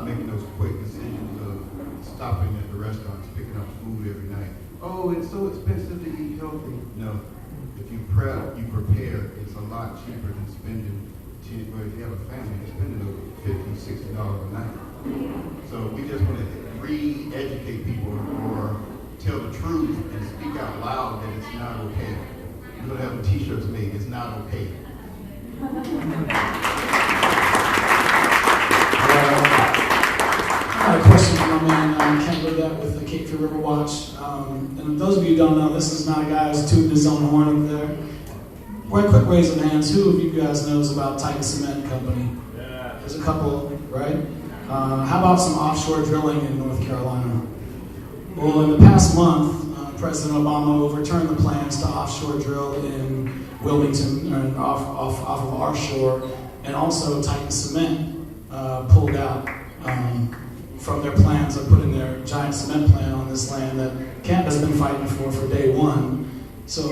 making those quick decisions of stopping at the restaurants, picking up food every night. Oh, it's so expensive to eat healthy. No, if you prep, you prepare, it's a lot cheaper than spending, well, if you have a family, you're spending over $50, $60 a night. So we just want to re-educate people or tell the truth and speak out loud that it's not okay. We're going to have t-shirts made, it's not okay. I have a question for my man, Ken Burdett with the Cape Fear River Watch. And those of you who don't know, this is not a guy who's tooting his own horn up there. Well, quick raise of hands, who of you guys knows about Titan Cement Company? Yeah. There's a couple, right? How about some offshore drilling in North Carolina? Well, in the past month, President Obama overturned the plans to offshore drill in Wilmington, off of our shore, and also Titan Cement pulled out from their plans of putting their giant cement plant on this land that Kemp has been fighting for day one. So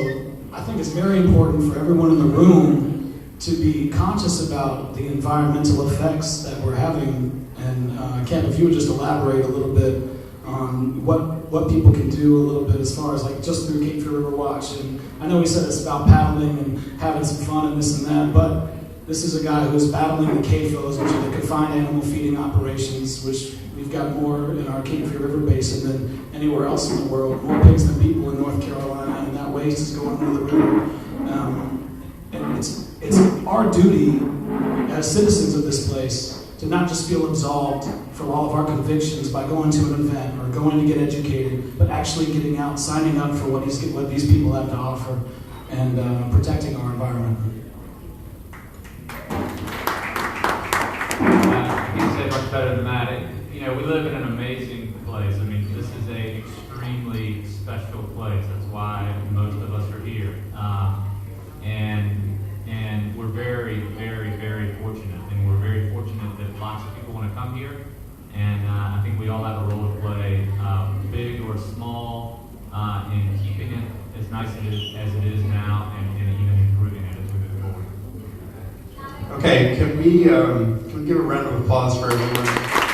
I think it's very important for everyone in the room to be conscious about the environmental effects that we're having. And Kemp, if you would just elaborate a little bit on what people can do a little bit as far as like just through Cape Fear River Watch. And I know we said it's about paddling and having some fun and this and that, but this is a guy who's battling the CAFOs, which are the confined animal feeding operations, which we've got more in our Cape Fear River Basin than anywhere else in the world. More pigs than people in North Carolina, and that waste is going into the river. And it's our duty as citizens of this place to not just feel absolved from all of our convictions by going to an event or going to get educated, but actually getting out, signing up for what these people have to offer, and protecting our environment. I can't say much better than that. We live in an amazing place. I mean, this is an extremely special place. That's why most of us are here. And we're very, very, very fortunate. And we're very fortunate that lots of people want to come here. And I think we all have a role to play, big or small, in keeping it as nice as it is now and even improving it as we move forward. Okay, can we give a round of applause for everyone?